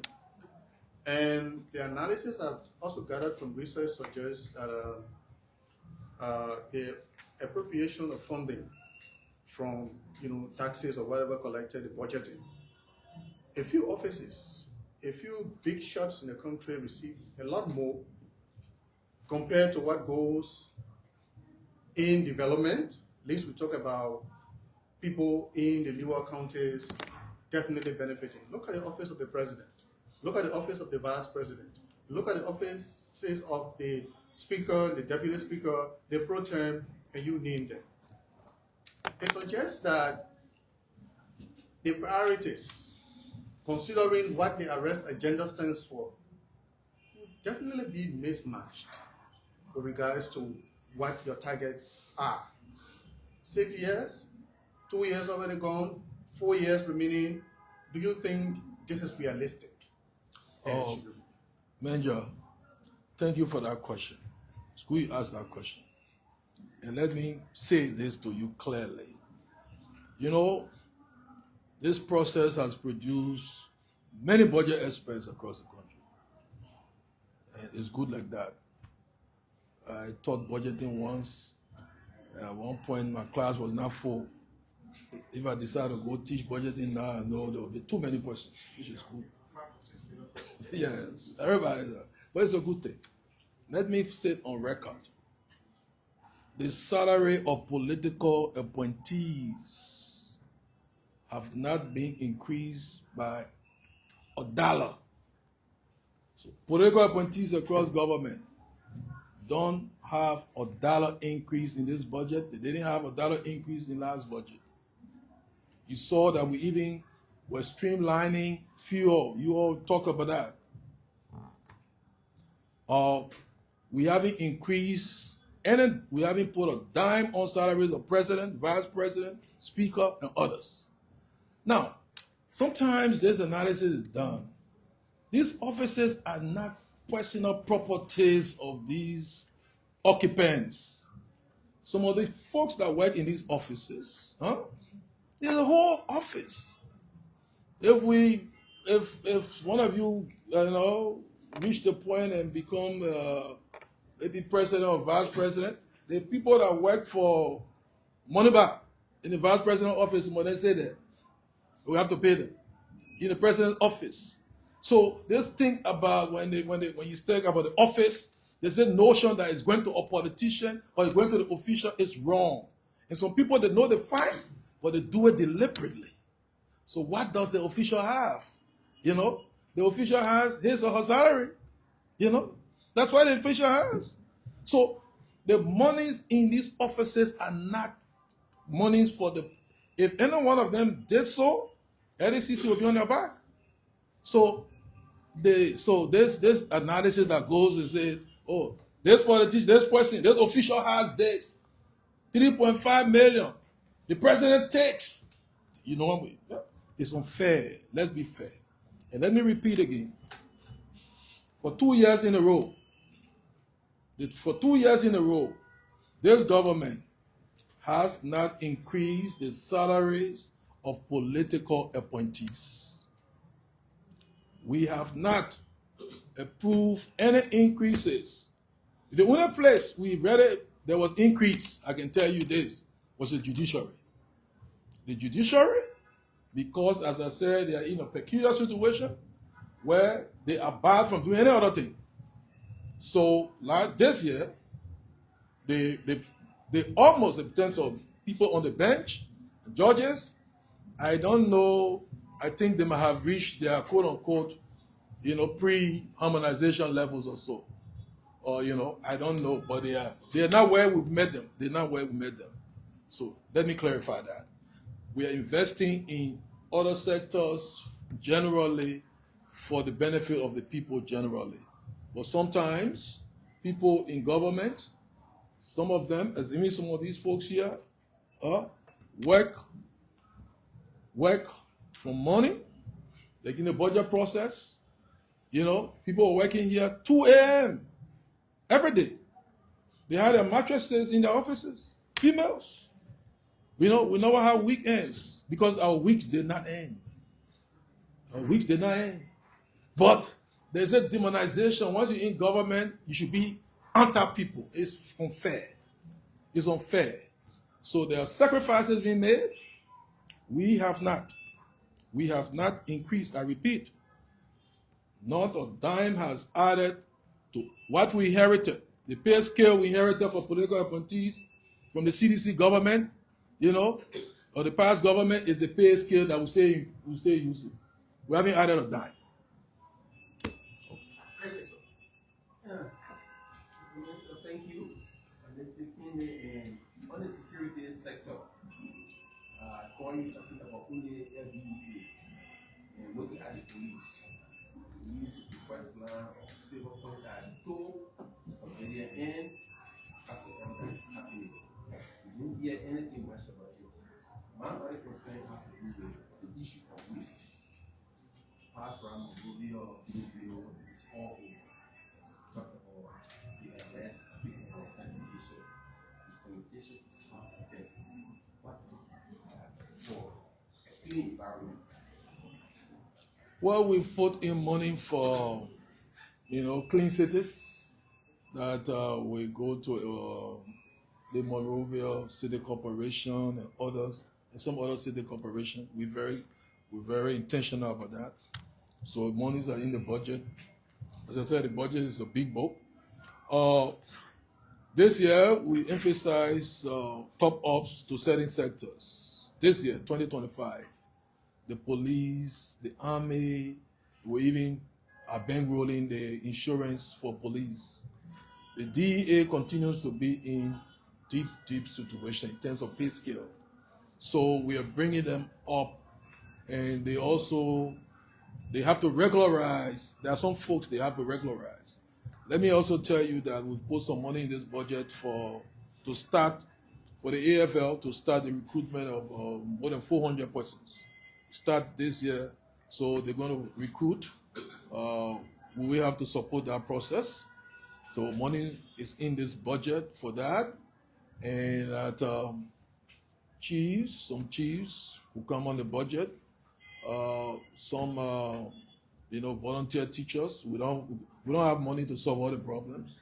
And the analysis I've also gathered from research suggests that the appropriation of funding from taxes or whatever collected, the budgeting, a few offices, a few big shots in the country receive a lot more compared to what goes in development. At least we talk about people in the lower counties definitely benefiting. Look at the office of the president. Look at the office of the vice president. Look at the offices of the speaker, the deputy speaker, the pro tem, and you name them. It suggests that the priorities, considering what the arrest agenda stands for, will definitely be mismatched with regards to what your targets are. 6 years, 2 years already gone, 4 years remaining. Do you think this is realistic?
Manja, thank you for that question. It's good you asked that question. And let me say this to you clearly. This process has produced many budget experts across the country. And it's good like that. I taught budgeting once. At one point, my class was not full. If I decide to go teach budgeting now, I know there will be too many persons, which is good. Yeah, everybody. But it's a good thing. Let me say it on record. The salary of political appointees have not been increased by $1. So political appointees across government don't have $1 increase in this budget. They didn't have $1 increase in last budget. You saw that we even were streamlining fuel. You all talk about that. We haven't increased, and we haven't put a dime on salaries of president, vice president, speaker, and others. Now, sometimes this analysis is done. These offices are not personal properties of these occupants. Some of the folks that work in these offices, there's a whole office. If one of you, reach the point and become maybe president or vice president, the people that work for Moneyback in the vice president office, when they stay there, we have to pay them in the president's office. So this thing about when you think about the office, there's a notion that it's going to a politician or it's going to the official is wrong. And some people, they know the fight, but they do it deliberately. So what does the official have? The official has his or her salary. That's what the official has. So the monies in these offices are not monies for the. If any one of them did so, LCC will be on their back. So this analysis that goes and says, this politician, this person, this official has this, 3.5 million. The president takes. It's unfair. Let's be fair. And let me repeat again. For 2 years in a row, this government has not increased the salaries of political appointees. We have not approved any increases. The only place we read it, there was increase, I can tell you this, was the judiciary. The judiciary, because as I said, they are in a peculiar situation where they are barred from doing any other thing. So like this year, they almost, in terms of people on the bench, judges, I don't know I think they might have reached their quote unquote, pre-harmonization levels or so. Or, I don't know, but they are not where we met them. They're not where we met them. So let me clarify that. We are investing in other sectors generally for the benefit of the people generally. But sometimes people in government, some of them, as even some of these folks here, work for money, like in the budget process. People are working here 2 a.m. every day. They have their mattresses in their offices. Females. We never have weekends because our weeks did not end. Our weeks did not end. But there's a demonization. Once you're in government, you should be anti-people. It's unfair. It's unfair. So there are sacrifices being made. We have not. We have not increased. I repeat, not a dime has added to what we inherited. The pay scale we inherited for political appointees from the CDC government, or the past government is the pay scale that we stay using. We haven't added a dime.
Thank you. On the security sector, Corey talking about LBA and looking at the police. The police is the first line of civil contact to civilian end as that is happening. We didn't hear anything much about it. My only concern has to do with the issue of waste. Past round, Liberia, it's all over. Talk about the LS, speaking about sanitation. The sanitation is hard to get. What for a clean environment?
Well, we've put in money for, clean cities that we go to the Monrovia City Corporation and others, and some other city corporation. We're very intentional about that. So monies are in the budget. As I said, the budget is a big boat. This year, we emphasize top-ups to certain sectors. This year, 2025, the police, the army, we even are bankrolling the insurance for police. The DEA continues to be in deep situation in terms of pay scale. So we are bringing them up, and they have to regularize. There are some folks they have to regularize. Let me also tell you that we've put some money in this budget for the AFL to start the recruitment of more than 400 persons. Start this year, so they're going to recruit. We have to support that process. So money is in this budget for that, and that some chiefs who come on the budget, some volunteer teachers. We don't have money to solve all the problems,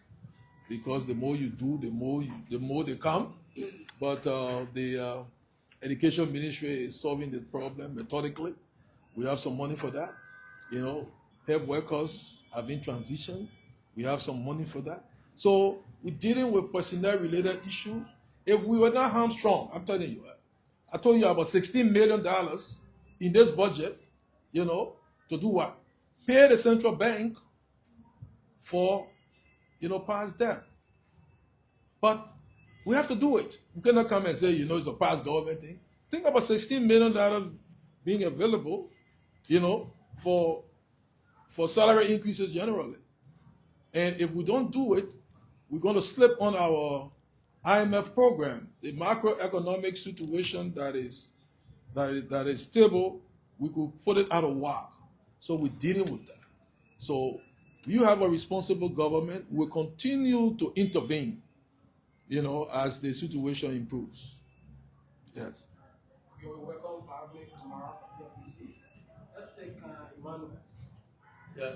because the more you do, the more they come. But the Education Ministry is solving the problem methodically. We have some money for that. Health workers have been transitioned. We have some money for that. So we're dealing with personnel-related issues. If we were not hamstrung, I'm telling you, I told you about $16 million in this budget, to do what? Pay the central bank for, past debt. But we have to do it. We cannot come and say, it's a past government thing. Think about $16 million being available, for salary increases generally. And if we don't do it, we're going to slip on our IMF program. The macroeconomic situation that is stable, we could put it out of whack. So we're dealing with that. So you have a responsible government. We'll continue to intervene, as the situation improves. Yes.
Okay, we welcome Favre tomorrow. Let's take Emmanuel.
Yeah,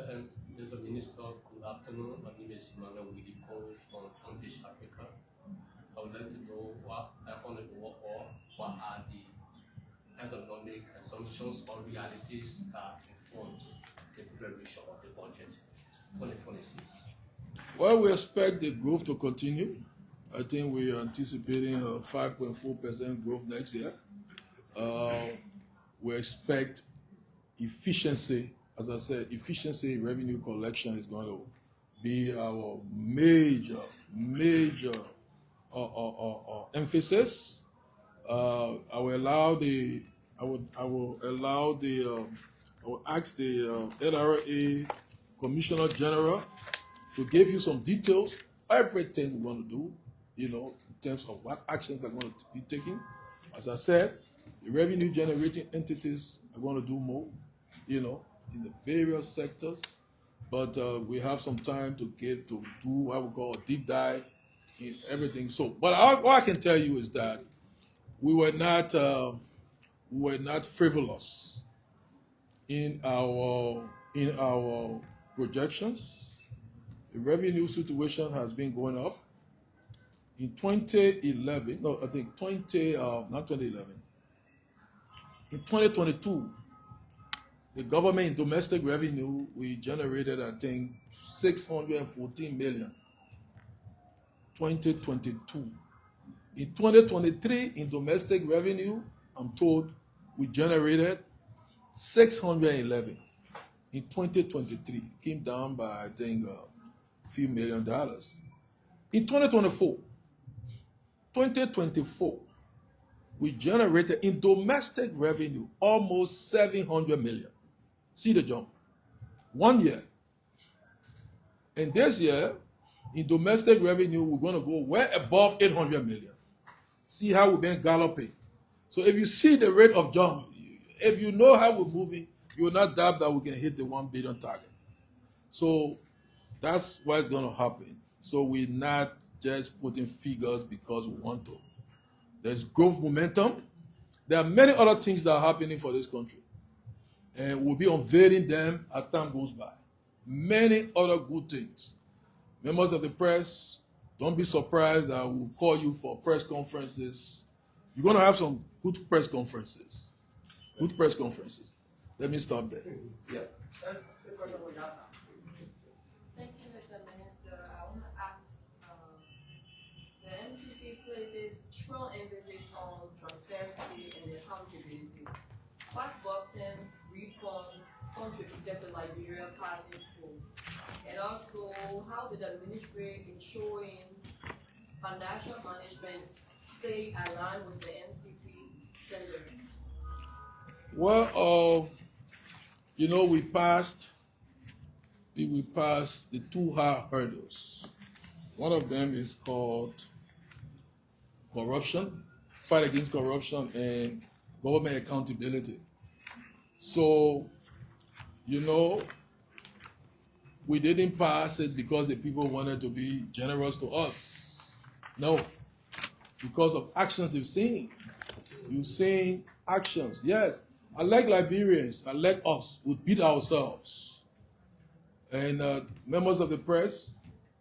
Mr. Minister, good afternoon. My name is Emmanuel Willico from Foundation Africa. I would like to know what are the economic assumptions or realities that inform the preparation of the budget 2026.
Well, we expect the growth to continue. I think we are anticipating a 5.4% growth next year. We expect efficiency, as I said, efficiency revenue collection is going to be our major emphasis. I will ask the LRA Commissioner General to give you some details, everything we want to do, in terms of what actions are going to be taken. As I said, the revenue generating entities are going to do more, in the various sectors. But we have some time to do what we call a deep dive in everything. So, but all I can tell you is that we were not frivolous in our projections. The revenue situation has been going up. In 2011, no, I think not 2011. In 2022, the government in domestic revenue, we generated, I think, 614 million. 2022. In 2023, in domestic revenue, I'm told we generated 611. In 2023, came down by, I think, a few $1 million. In 2024, we generated in domestic revenue almost 700 million. See the jump. 1 year. And this year, in domestic revenue, we're going to go way above 800 million. See how we've been galloping. So if you see the rate of jump, if you know how we're moving, you will not doubt that we can hit the 1 billion target. So that's what's going to happen. So we're not just putting figures because we want to. There's growth momentum. There are many other things that are happening for this country. And we'll be unveiling them as time goes by. Many other good things. Members of the press, don't be surprised that we'll call you for press conferences. You're going to have some good press conferences. Good press conferences. Let me stop there.
Yeah.
That's the question for Yasa. Thank you, Mr. Minister. I want to ask, the MCC places strong emphasis on transparency and accountability. What buttons, reform, contributed to Liberia passing school? And also, how did the ministry ensuring financial management stay aligned with the MCC standards?
Well, we passed the 2 hard hurdles. One of them is called corruption, fight against corruption, and government accountability. So, we didn't pass it because the people wanted to be generous to us. No, because of actions they've seen. You've seen actions. Yes, unlike Liberians, unlike us, we beat ourselves. And members of the press,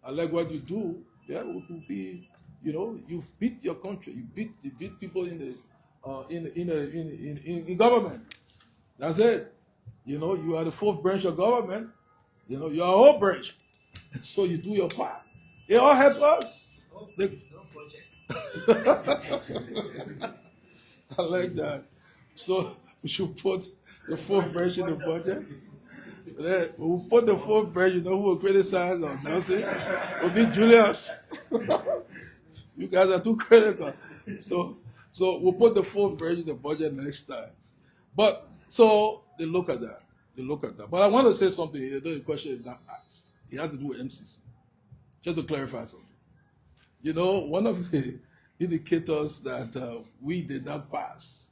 unlike what you do, yeah, we could be, you beat your country. You beat people in government. That's it. You are the 4th branch of government. You are a whole branch. So you do your part. It all helps us.
No project.
I like that. So we should put the 4th branch in the budget. Then we'll put the 4th branch, who will criticize or Nelson? Will be Julius. You guys are too critical. So we'll put the 4th branch in the budget next time. But so they look at that. But I want to say something here. The question is not asked. It has to do with MCC. Just to clarify something. One of the indicators that we did not pass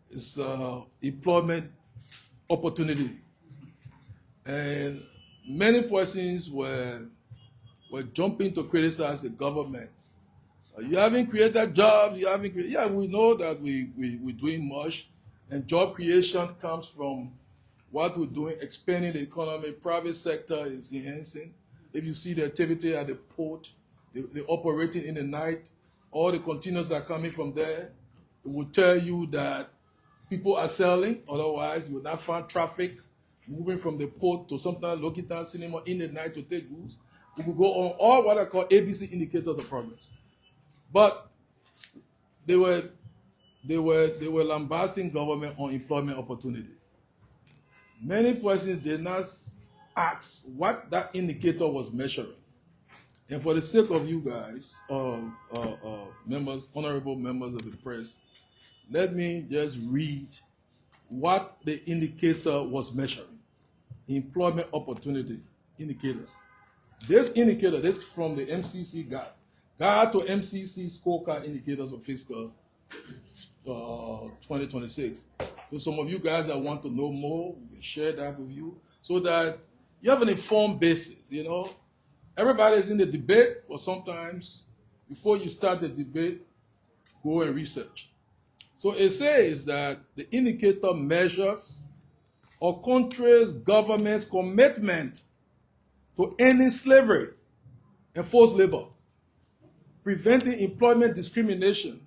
is employment opportunity. And many persons were jumping to criticize the government. You haven't created jobs. Yeah, we know that we're doing much. And job creation comes from what we're doing, expanding the economy. Private sector is enhancing. If you see the activity at the port, they're operating in the night, all the containers are coming from there. It will tell you that people are selling. Otherwise, you will not find traffic moving from the port to sometimes Lokita Cinema in the night to take goods. We will go on all what I call ABC indicators of progress. But they were lambasting government on employment opportunity. many persons did not ask what that indicator was measuring. And for the sake of you guys, members, honorable members of the press, let me just read what the indicator was measuring. Employment opportunity indicator. This indicator, this from the MCC guide to MCC scorecard indicators of fiscal 2026. So some of you guys that want to know more, we can share that with you so that you have an informed basis, you know. Everybody's in the debate, but sometimes before you start the debate, go and research. So it says that the indicator measures a country's government's commitment to ending slavery and forced labor, preventing employment discrimination,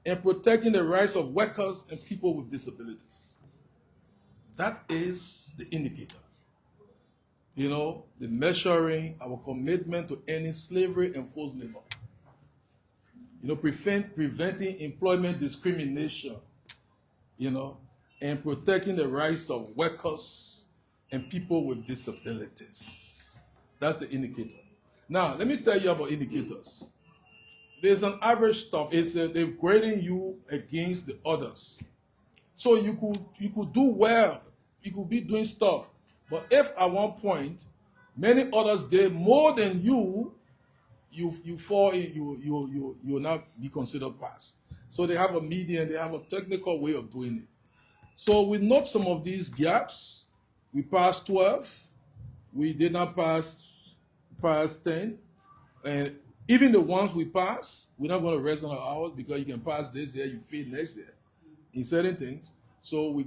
and protecting the rights of workers and people with disabilities. That is the indicator. You know, the measuring our commitment to ending slavery and forced labor. You know, preventing employment discrimination, you know, and protecting the rights of workers and people with disabilities. That's the indicator. Now, let me tell you about indicators. There's an average stuff. It's they're grading you against the others. So you could do well. You could be doing stuff. But if at one point many others did more than you fall in, you will not be considered pass. So they have a median, they have a technical way of doing it. So we note some of these gaps. We passed 12. We did not pass 10. And even the ones we pass, we're not going to rest on our hours because you can pass this year, you fail next year in certain things. So we're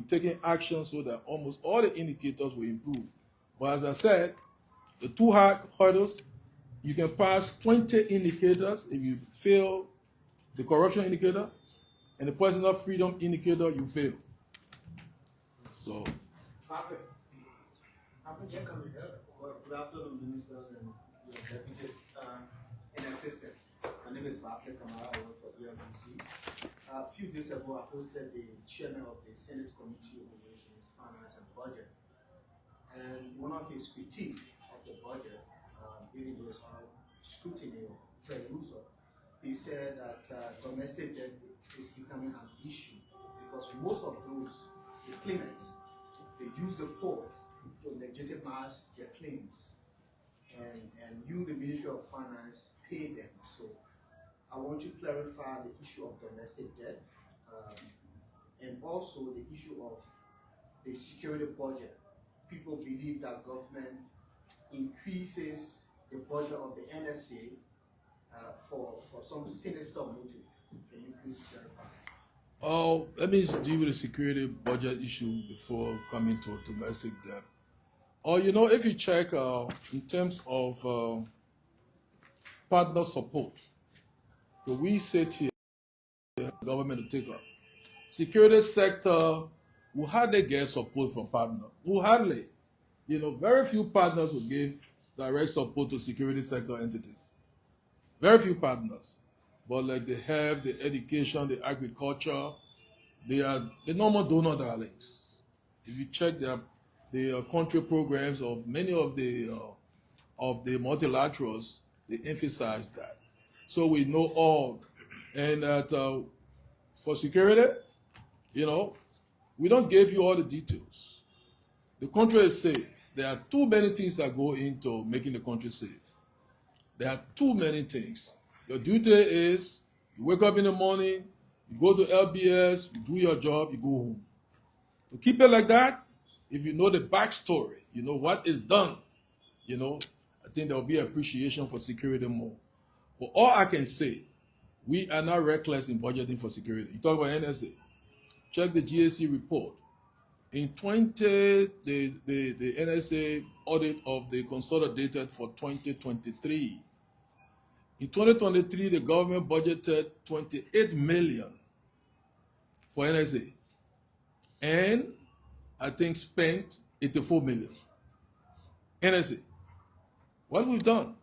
taking action so that almost all the indicators will improve. But as I said, the two hard hurdles, you can pass 20 indicators. If you fail the corruption indicator and the personal freedom indicator, you fail. So.
Good afternoon, Minister and your deputies and assistant. My name is Fafle Kamara. I work for ELBC. A few days ago, I hosted the chairman of the Senate Committee on Ways, Finance and Budget. And one of his critiques of the budget, even though it's on scrutiny or perusal, he said that domestic debt is becoming an issue because most of those, the claimants, they use the court to legitimize their claims. And you, the Ministry of Finance, pay them. So I want you to clarify the issue of domestic debt and also the issue of the security budget. People believe that government increases the budget of the NSA for some sinister motive. Can you please clarify?
Oh, let me deal with the security budget issue before coming to domestic debt. You know, if you check in terms of partner support, so we sit here, the government to take up. Security sector will hardly get support from partners. Will hardly. You know, very few partners will give direct support to security sector entities. Very few partners. But like the health, the education, the agriculture, they are the normal donor darlings. If you check the country programs of many of the multilaterals, they emphasize that. So we know all. And that for security, you know, we don't give you all the details. The country is safe. There are too many things that go into making the country safe. There are too many things. Your duty is you wake up in the morning, you go to LBS, you do your job, you go home. To keep it like that, if you know the backstory, you know what is done, you know, I think there will be appreciation for security more. But all I can say, we are not reckless in budgeting for security. You talk about NSA. Check the GAC report. In the NSA audit of the consolidated for 2023. In 2023, the government budgeted 28 million for NSA. And I think spent 84 million. NSA. What we've done,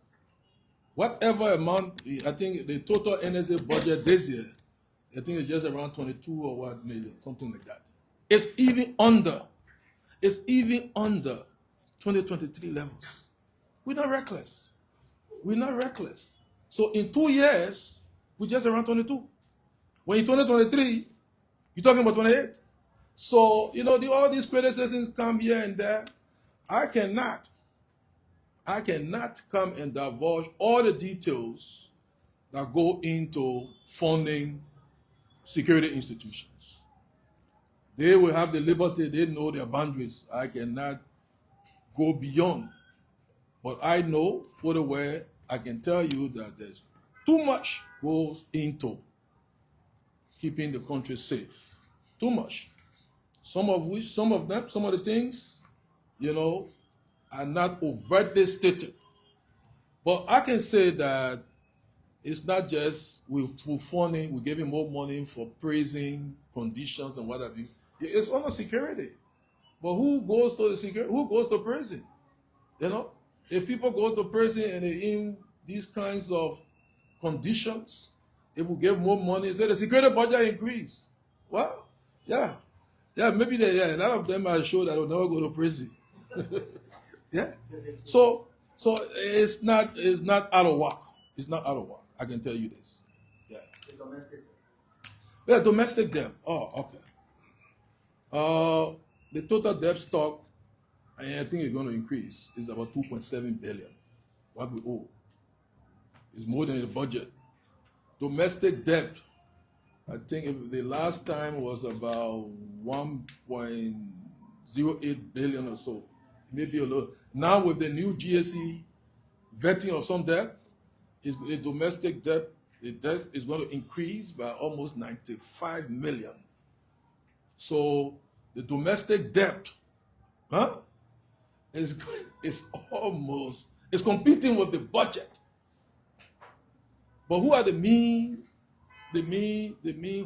whatever amount, I think the total NSA budget this year, I think it's just around 22 or what million, something like that. It's even under. is even under 2023 levels. We're not reckless. We're not reckless. So in 2 years, we're just around 22. When in 2023, you're talking about 28. So, all these criticisms come here and there. I cannot come and divulge all the details that go into funding security institutions. They will have the liberty, they know their boundaries. I cannot go beyond. But I know for the way I can tell you that there's too much goes into keeping the country safe. Too much. Some of the things, are not overtly stated. But I can say that it's not just we're funding, we're giving more money for praising conditions and what have you. It's on security. But who goes to the security? Who goes to prison? If people go to prison and they're in these kinds of conditions, if we give more money, say the security budget increase. Well, yeah, maybe a lot of them are sure that they'll never go to prison. Yeah. So it's not out of whack. It's not out of whack. I can tell you this. Yeah.
The domestic.
Yeah, domestic debt. Oh, okay. The total debt stock, I think it's going to increase. It's about 2.7 billion. What we owe. It's more than the budget. Domestic debt, I think the last time was about 1.08 billion or so. Maybe a little. Now with the new GSE vetting of some debt, the domestic debt, the debt is going to increase by almost 95 million. So the domestic debt, is competing with the budget. But who are the main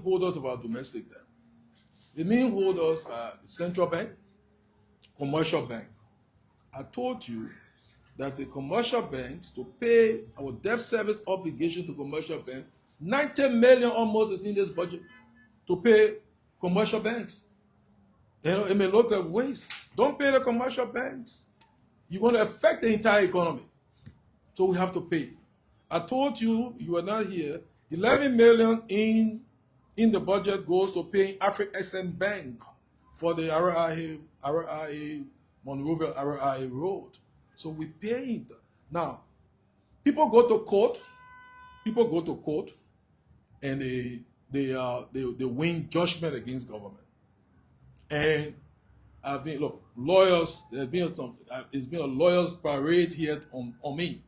holders of our domestic debt? The main holders are the central bank, commercial bank. I told you that the commercial banks, to pay our debt service obligation to commercial banks, 90 million almost is in this budget to pay commercial banks. It may look like waste. Don't pay the commercial banks. You're going to affect the entire economy. So we have to pay. I told you, you were not here, 11 million in the budget goes to paying Afrexim Bank for the RIA Monrovia RIA Road. So we paying them. Now, people go to court, and they win judgment against government. And lawyers, it's been a lawyers parade here on me.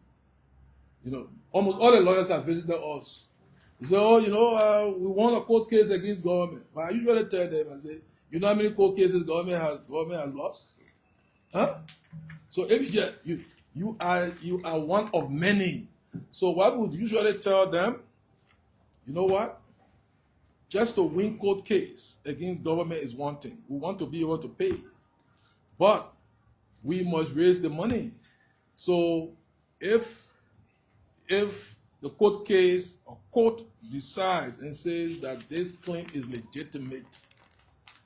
Almost all the lawyers have visited us. They say, we won a court case against government. But I usually tell them, I say, you know how many court cases government has lost? Huh? So if you are one of many. So what we usually tell them, you know what? Just to win court case against government is one thing. We want to be able to pay. But we must raise the money. So if the court case or court decides and says that this claim is legitimate,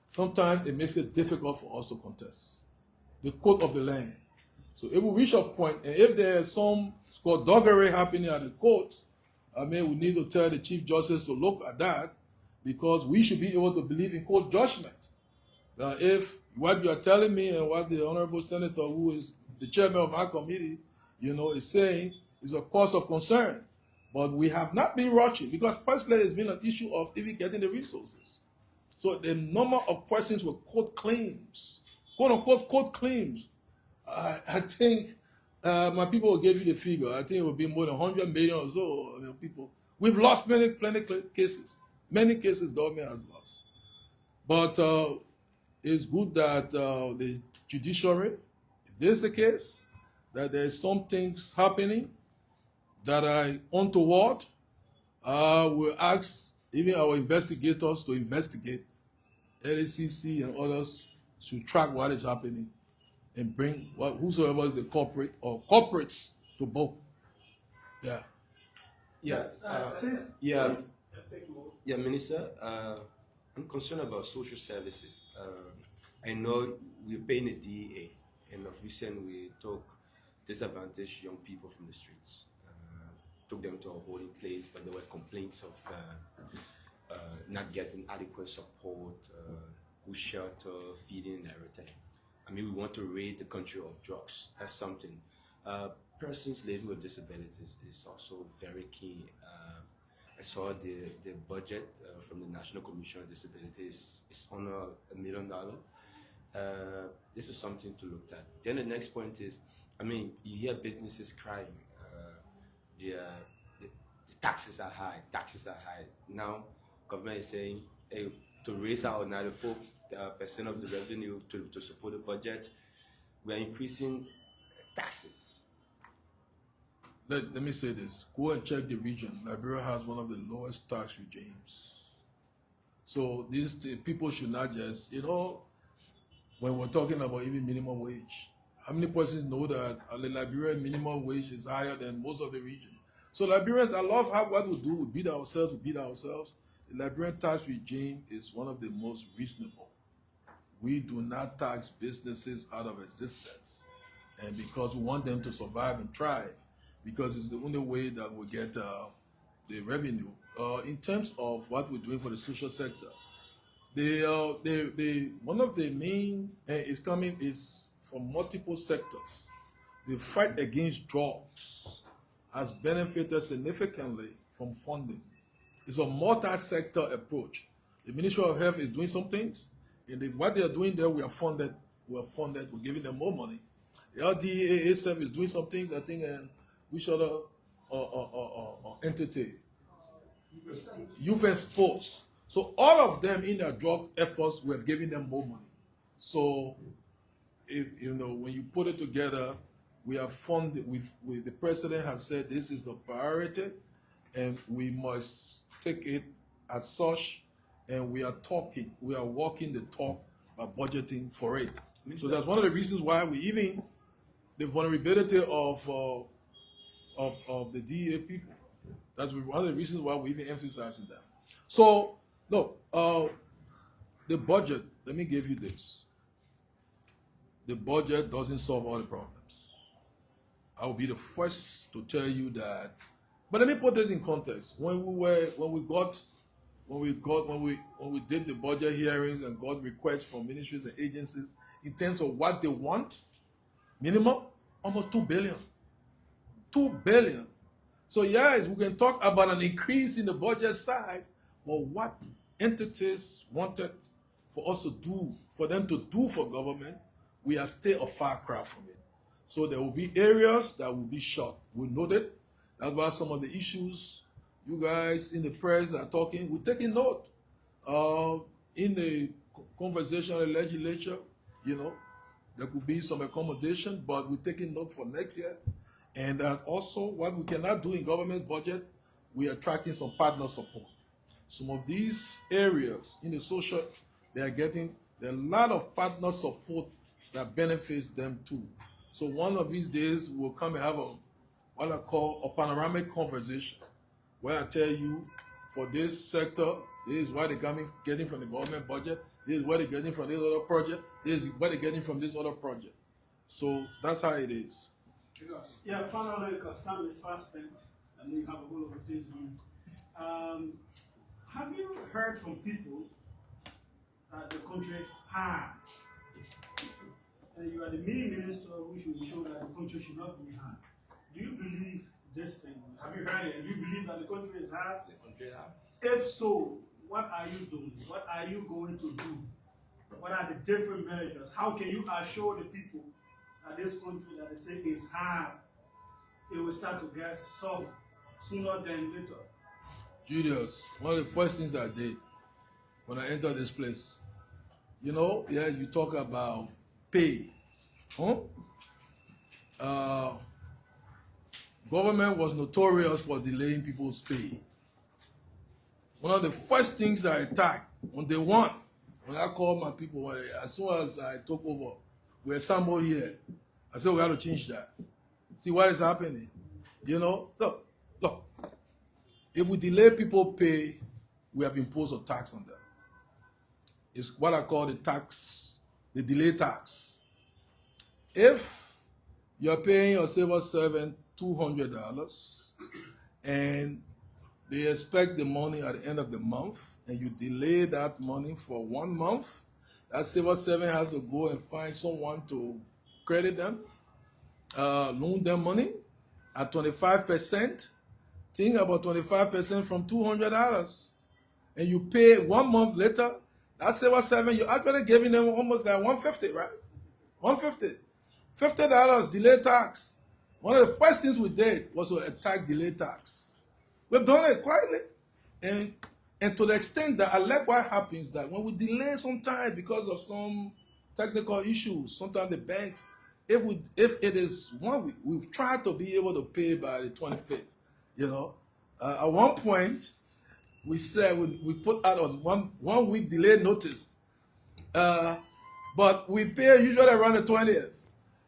sometimes it makes it difficult for us to contest. The court of the land. So if we reach a point, and if there's some skullduggery happening at the court, we need to tell the Chief Justice to look at that, because we should be able to believe in court judgment. Now, if what you are telling me and what the Honorable Senator, who is the chairman of our committee, is saying is a cause of concern. But we have not been rushing, because firstly, it's been an issue of even getting the resources. So the number of questions with court claims, quote-unquote court claims, I think my people will give you the figure. I think it will be more than 100 million or so people. We've lost many cases. Many cases government has lost. But it's good that the judiciary, if this is the case, that there is some things happening that are untoward, we'll ask even our investigators to investigate. LACC and others should track what is happening and bring whosoever is the culprit or culprits to book. Yeah.
Yes. Yeah, Minister. I'm concerned about social services. I know we're paying a DEA, and of recent we took disadvantaged young people from the streets, took them to a holding place, but there were complaints of not getting adequate support, good shelter, feeding, and everything. I mean, we want to rid the country of drugs. That's something. Persons living with disabilities is also very key. I saw the budget from the National Commission on Disabilities is on $1 million. This is something to look at. Then the next point is, I mean, you hear businesses crying. The taxes are high. Taxes are high. Now, government is saying, hey, to raise our 94% of the revenue to support the budget, we are increasing taxes.
Let me say this. Go and check the region. Liberia has one of the lowest tax regimes. So these people should not just, when we're talking about even minimum wage, how many persons know that the Liberian minimum wage is higher than most of the region? So Liberians, I love what we do. We beat ourselves. The Liberian tax regime is one of the most reasonable. We do not tax businesses out of existence, and because we want them to survive and thrive, because it's the only way that we get the revenue. In terms of what we're doing for the social sector, one of the main is from multiple sectors. The fight against drugs has benefited significantly from funding. It's a multi-sector approach. The Ministry of Health is doing some things, and what they are doing there, we are funded. We're giving them more money. The LDA itself is doing some things, I think, and we should entertain. Youth and sports. So all of them in their drug efforts, we have given them more money. So, when you put it together, we have funded. The president has said this is a priority, and we must take it as such. And we are walking the talk by budgeting for it. So that's one of the reasons why the vulnerability of the DEA people. That's one of the reasons why we even emphasizing that. So, look, the budget, let me give you this. The budget doesn't solve all the problems. I will be the first to tell you that. But let me put this in context. When we did the budget hearings and got requests from ministries and agencies in terms of what they want, minimum, almost $2 billion. $2 billion. So yes, we can talk about an increase in the budget size, but what entities wanted for us to do, for them to do for government, we are still a far cry from it. So there will be areas that will be short. We know that. That's why some of the issues you guys in the press are talking, we're taking note. In the conversation in the legislature, there could be some accommodation, but we're taking note for next year. And that also, what we cannot do in government budget, we are tracking some partner support. Some of these areas in the social, there are a lot of partner support that benefits them too. So one of these days, we'll come and have what I call a panoramic conversation, where I tell you, for this sector, this is what they're getting from the government budget, this is what they're getting from this other project, this is what they're getting from this other project. So that's how it is.
Yeah, finally, because time is fast spent, and you have a whole lot of things on. Have you heard from people that the country had? And you are the main minister who should show that the country should not be hard. Do you believe this thing? Have you heard it? Do you believe that the country is hard?
The country hard.
If so, what are you doing? What are you going to do? What are the different measures? How can you assure the people that this country that they say is hard, it will start to get soft sooner than later?
Julius, one of the first things I did when I entered this place, you talk about pay. Government was notorious for delaying people's pay. One of the first things I attacked on day one, when I called my people, as soon as I took over, we assembled here. I said, we got to change that. See what is happening. Look. If we delay people pay, we have imposed a tax on them. It's what I call the the delay tax. If you're paying your civil servant $200 and they expect the money at the end of the month and you delay that money for 1 month, that civil servant has to go and find someone to credit them, loan them money at 25%. Think about 25% from $200. And you pay 1 month later, that civil servant, you're actually giving them almost like $150, right? $150. $50 delay tax. One of the first things we did was to attack delay tax. We've done it quietly. And to the extent that I like what happens that when we delay sometimes because of some technical issues, sometimes the banks, if it is 1 week, we've tried to be able to pay by the 25th. You know, at one point, we said we put out on one week delay notice, but we pay usually around the 20th.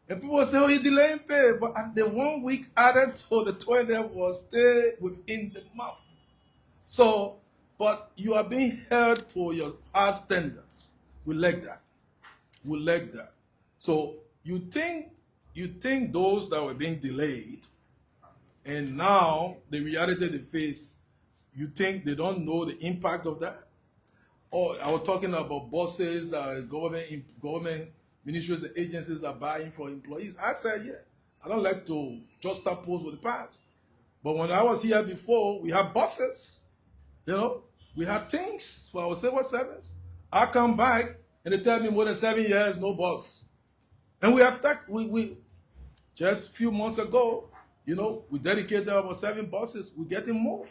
And people say, oh, you're delaying pay. But the 1 week added to the 20th was stay within the month. So, but you are being held to your past standards. We like that. We like that. So you think those that were being delayed, and now the reality they face, you think they don't know the impact of that? Or I was talking about bosses that government ministries and agencies are buying for employees. I said, yeah, I don't like to just juxtapose with the past. But when I was here before, we had bosses, you know, we had things for our civil servants. I come back and they tell me more than 7 years, no boss. And we have we just a few months ago, you know, we dedicated about 7 buses. We're getting more.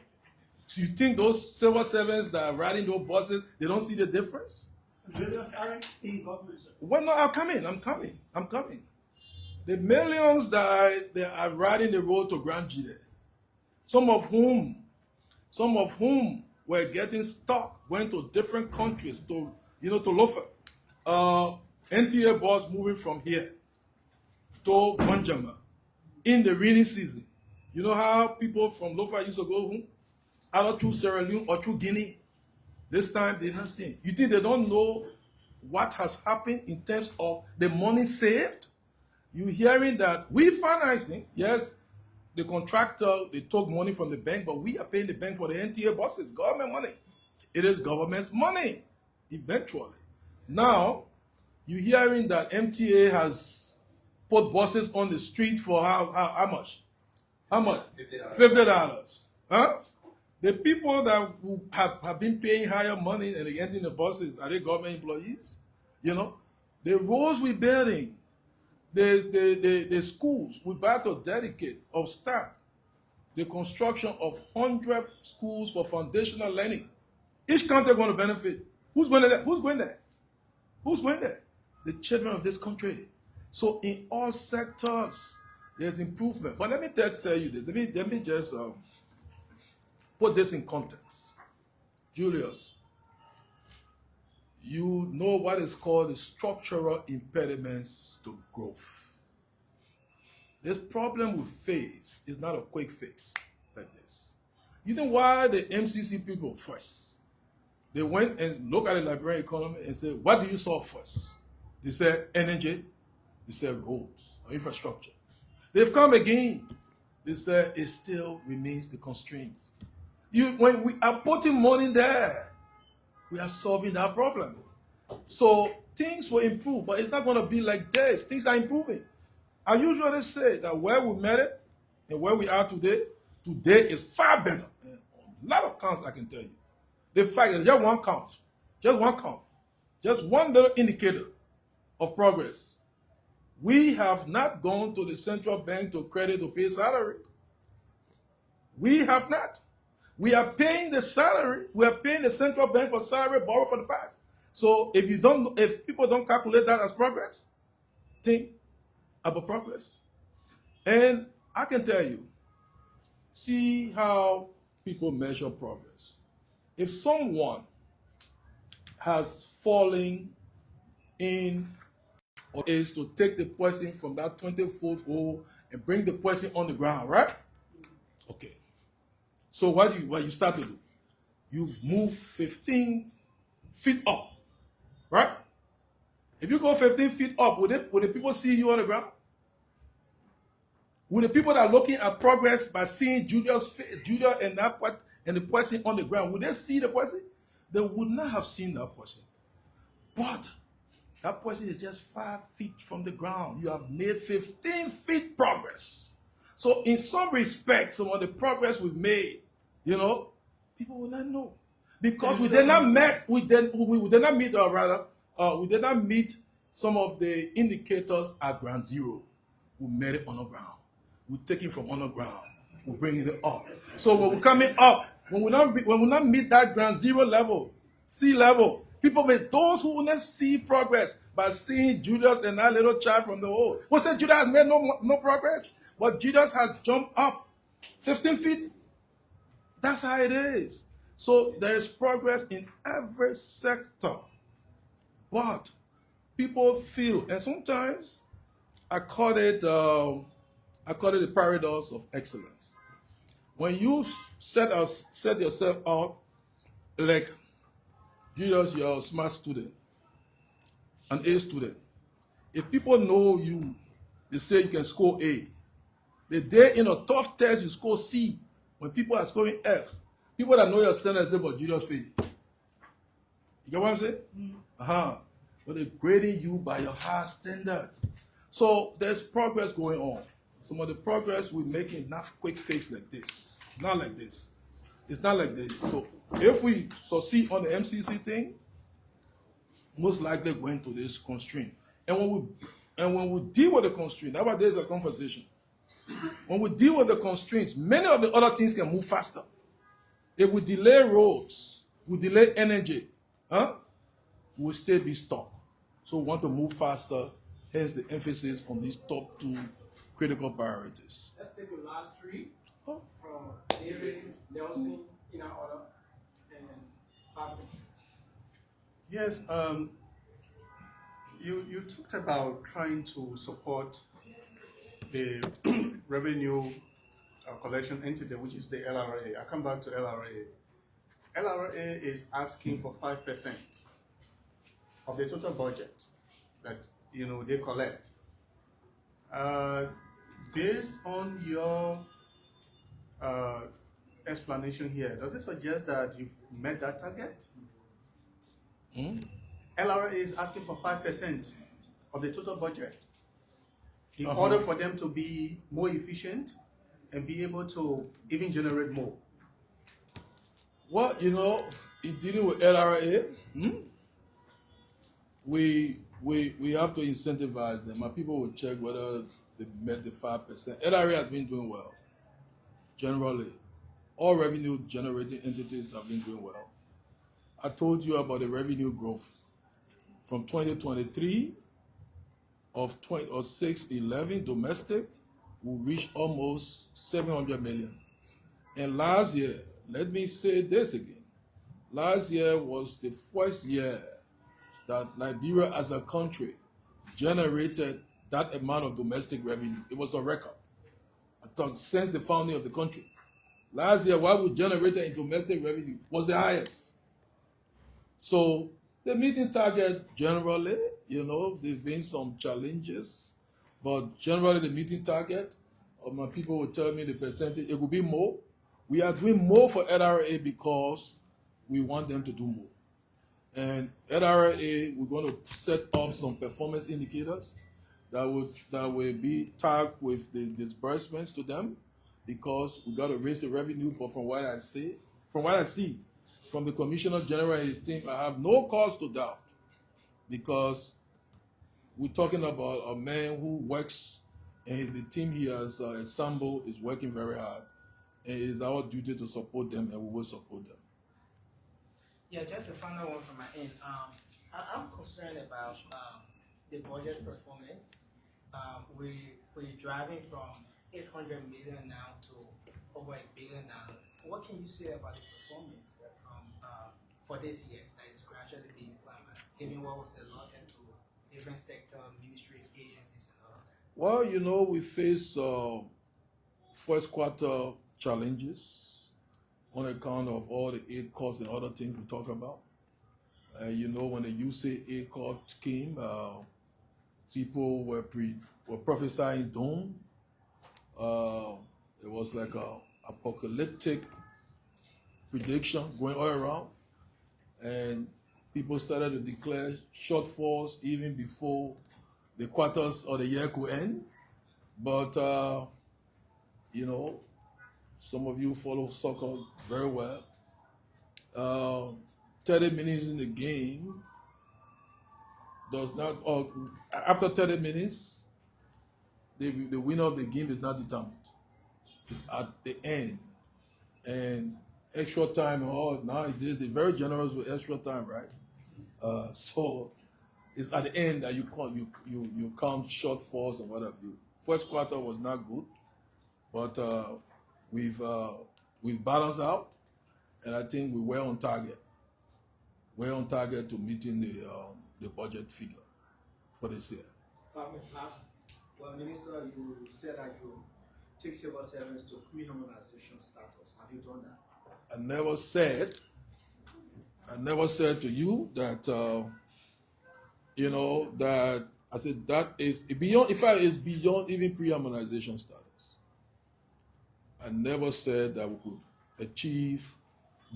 So you think those civil servants that are riding those buses, they don't see the difference?
Millions aren't in government, sir.
Well, no, I'm coming. The millions that they are riding the road to Grand Gide, some of whom were getting stuck, going to different countries to Lofa. NTA bus moving from here to Banjama in the rainy season. You know how people from Lofa used to go home? Either through Sierra Leone or through Guinea. This time they're not seeing. You think they don't know what has happened in terms of the money saved? You're hearing that we financing, yes, the contractor, they took money from the bank, but we are paying the bank for the NTA buses, government money. It is government's money, eventually. Now, you're hearing that MTA has put buses on the street for how much? How much? $50. Huh? The people that have been paying higher money and getting the buses, are they government employees? You know, the roads we're building, the schools we're about to dedicate of staff, the construction of 100 schools for foundational learning. Each country going to benefit. Who's going there? Who's going there? Who's going there? The children of this country. So in all sectors, there's improvement. But let me tell you this. Let me just put this in context. Julius, you know what is called the structural impediments to growth. This problem we face is not a quick fix like this. You know why the MCC people first? They went and looked at the Liberian economy and said, what do you solve first? They said energy, they said roads or infrastructure. They've come again. They said it still remains the constraints. When we are putting money there, we are solving that problem. So things will improve, but it's not going to be like this. Things are improving. I usually say that where we met it and where we are today is far better. And a lot of counts I can tell you. The fact is just one count, just one little indicator of progress. We have not gone to the central bank to credit to pay salary. We have not. We are paying the salary. We are paying the central bank for salary borrowed for the past. So if people don't calculate that as progress, think about progress. And I can tell you, see how people measure progress. If someone has fallen in or is to take the person from that 20-foot hole and bring the person on the ground, right? Okay. So what you start to do? You've moved 15 feet up, right? If you go 15 feet up, will the people see you on the ground? Will the people that are looking at progress by seeing Judas and the person on the ground, would they see the person? They would not have seen that person. But that person is just 5 feet from the ground. You have made 15 feet progress. So in some respect, some of the progress we've made, people will not know. Because we did not meet some of the indicators at ground zero. We made it on the ground. We take it from underground. We bring it up. So when we're coming up, when we not meet that ground zero level, sea level, those who will not see progress by seeing Judas and that little child from the hole. Who said Judas has made no progress? But Judas has jumped up 15 feet. That's how it is. So there is progress in every sector. But people feel, and sometimes I call it the paradox of excellence. When you set yourself out like Judas, you're a smart student, an A student. If people know you, they say you can score A. The day in a tough test you score C. When people are scoring F, people that know your standard say, but Judas failed. You get what I'm saying? But they're grading you by your high standard. So there's progress going on. Some of the progress we're making, not quick fix like this. Not like this. It's not like this. So if we succeed on the MCC thing, most likely going to this constraint. And when we deal with the constraint, nowadays a conversation. When we deal with the constraints, many of the other things can move faster. If we delay roads, we delay energy, we'll still be stuck. So we want to move faster, hence the emphasis on these top 2 critical priorities.
Let's take the last 3 from David, Nelson, in our order, and Fabi.
Yes, you talked about trying to support the revenue collection entity, which is the LRA. I come back to LRA. LRA is asking for 5% of the total budget that they collect. Based on your explanation here, does it suggest that you've met that target? LRA is asking for 5% of the total budget in order for them to be more efficient and be able to even generate more.
Well, in dealing with LRA, we have to incentivize them. My people will check whether they met the 5%. LRA has been doing well, generally. All revenue generating entities have been doing well. I told you about the revenue growth from 2023 of 611 domestic, we reached almost 700 million. And last year, let me say this again, last year was the first year that Liberia as a country generated that amount of domestic revenue. It was a record. I thought since the founding of the country. Last year, what we generated in domestic revenue was the highest. So the meeting target generally, there's been some challenges, but generally the meeting target, my people will tell me the percentage, it will be more. We are doing more for LRA because we want them to do more. And LRA, we're going to set up some performance indicators that will be tagged with the disbursements to them, because we got to raise the revenue. But from what I see from the Commissioner General and his team, I have no cause to doubt, because we're talking about a man who works, and the team he has assembled is working very hard, and it is our duty to support them, and we will support them.
Yeah, just a final one from my end. I'm concerned about the budget performance. We're driving from 800 million now to over $1 billion. What can you say about the performance for this year that is gradually being climaxed, given what was allotted to different sector, ministries, agencies, and all of that?
Well, we face first quarter challenges on account of all the aid costs and other things we talk about. You know, when the USAA court came, people were prophesying doom. It was like a apocalyptic prediction going all around, and people started to declare shortfalls even before the quarters or the year could end. But you know, some of you follow soccer very well. 30 minutes in the game does not, or after 30 minutes, the winner of the game is not determined. It's at the end. And extra time, nowadays they're very generous with extra time, right? So it's at the end that you count shortfalls and whatever. First quarter was not good, but we've balanced out, and I think we were on target. We're on target to meeting the budget figure for this year.
Well, Minister, you said that you take civil servants to pre-harmonization status. Have you done that?
I never said to you that you know, that I said that is beyond. In fact, it's beyond even pre-harmonization status. I never said that we could achieve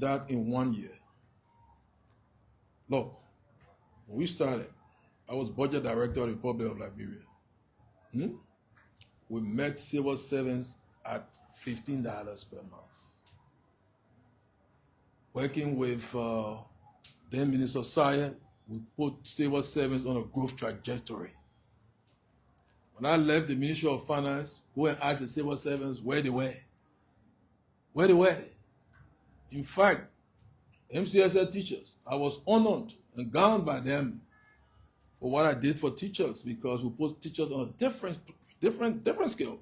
that in 1 year. Look, when we started, I was budget director of the Republic of Liberia. We met civil servants at $15 per month. Working with then Minister Sire, we put civil servants on a growth trajectory. When I left the Ministry of Finance, go and ask the civil servants where they were. Where they were. In fact, MCSL teachers, I was honored and gowned by them for what I did for teachers, because we put teachers on a different scale.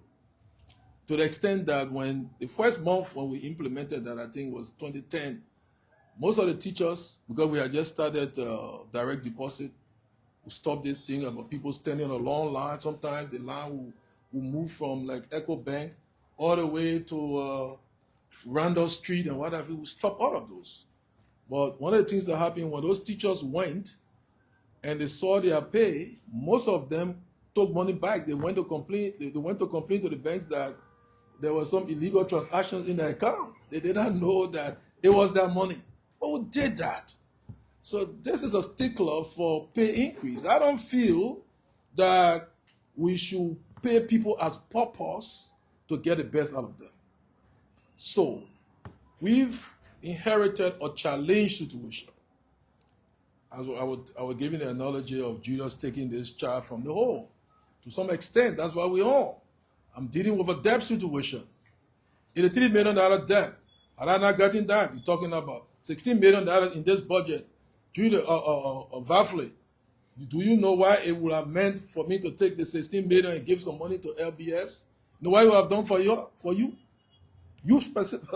To the extent that when the first month when we implemented that, I think was 2010, most of the teachers, because we had just started direct deposit, we stopped this thing about people standing on a long line. Sometimes the line will move from like Echo Bank all the way to Randolph Street and whatever. We stopped all of those. But one of the things that happened when those teachers went and they saw their pay, most of them took money back. They went to complain. They went to complain to the banks that there were some illegal transactions in their account. They did not know that it was their money. But we did that. So this is a stickler for pay increase. I don't feel that we should pay people as paupers to get the best out of them. So we've inherited a challenged situation. I would give you the analogy of Judas taking this child from the hole. To some extent, that's what we are. I'm dealing with a debt situation. In a $3 million debt. Had I not gotten that, you're talking about $16 million in this budget. Judas, Vafley, do you know why it would have meant for me to take the $16 million and give some money to LBS? You know what you have done for you? You specific.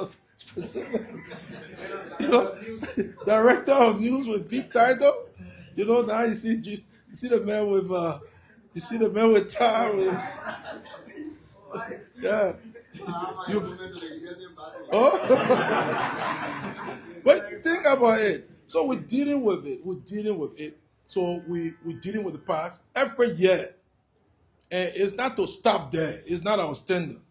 You know, director of news with big title. You know, now you see the man with tie with yeah. But think about it. So we're dealing with it. So we're dealing with the past every year. And it's not to stop there. It's not our standard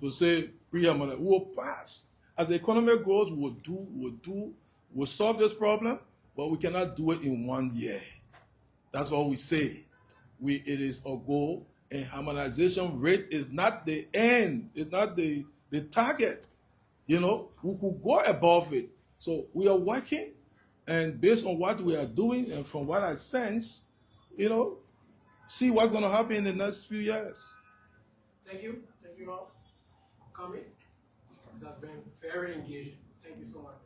to say we'll pass. As the economy grows, we'll solve this problem, but we cannot do it in 1 year. That's all we say. It is a goal, and harmonization rate is not the end. It's not the target. You know, we could go above it. So we are working, and based on what we are doing, and from what I sense, you know, see what's going to happen in the next few years.
Thank you. Thank you all for coming. This has been very engaging. Thank you so much.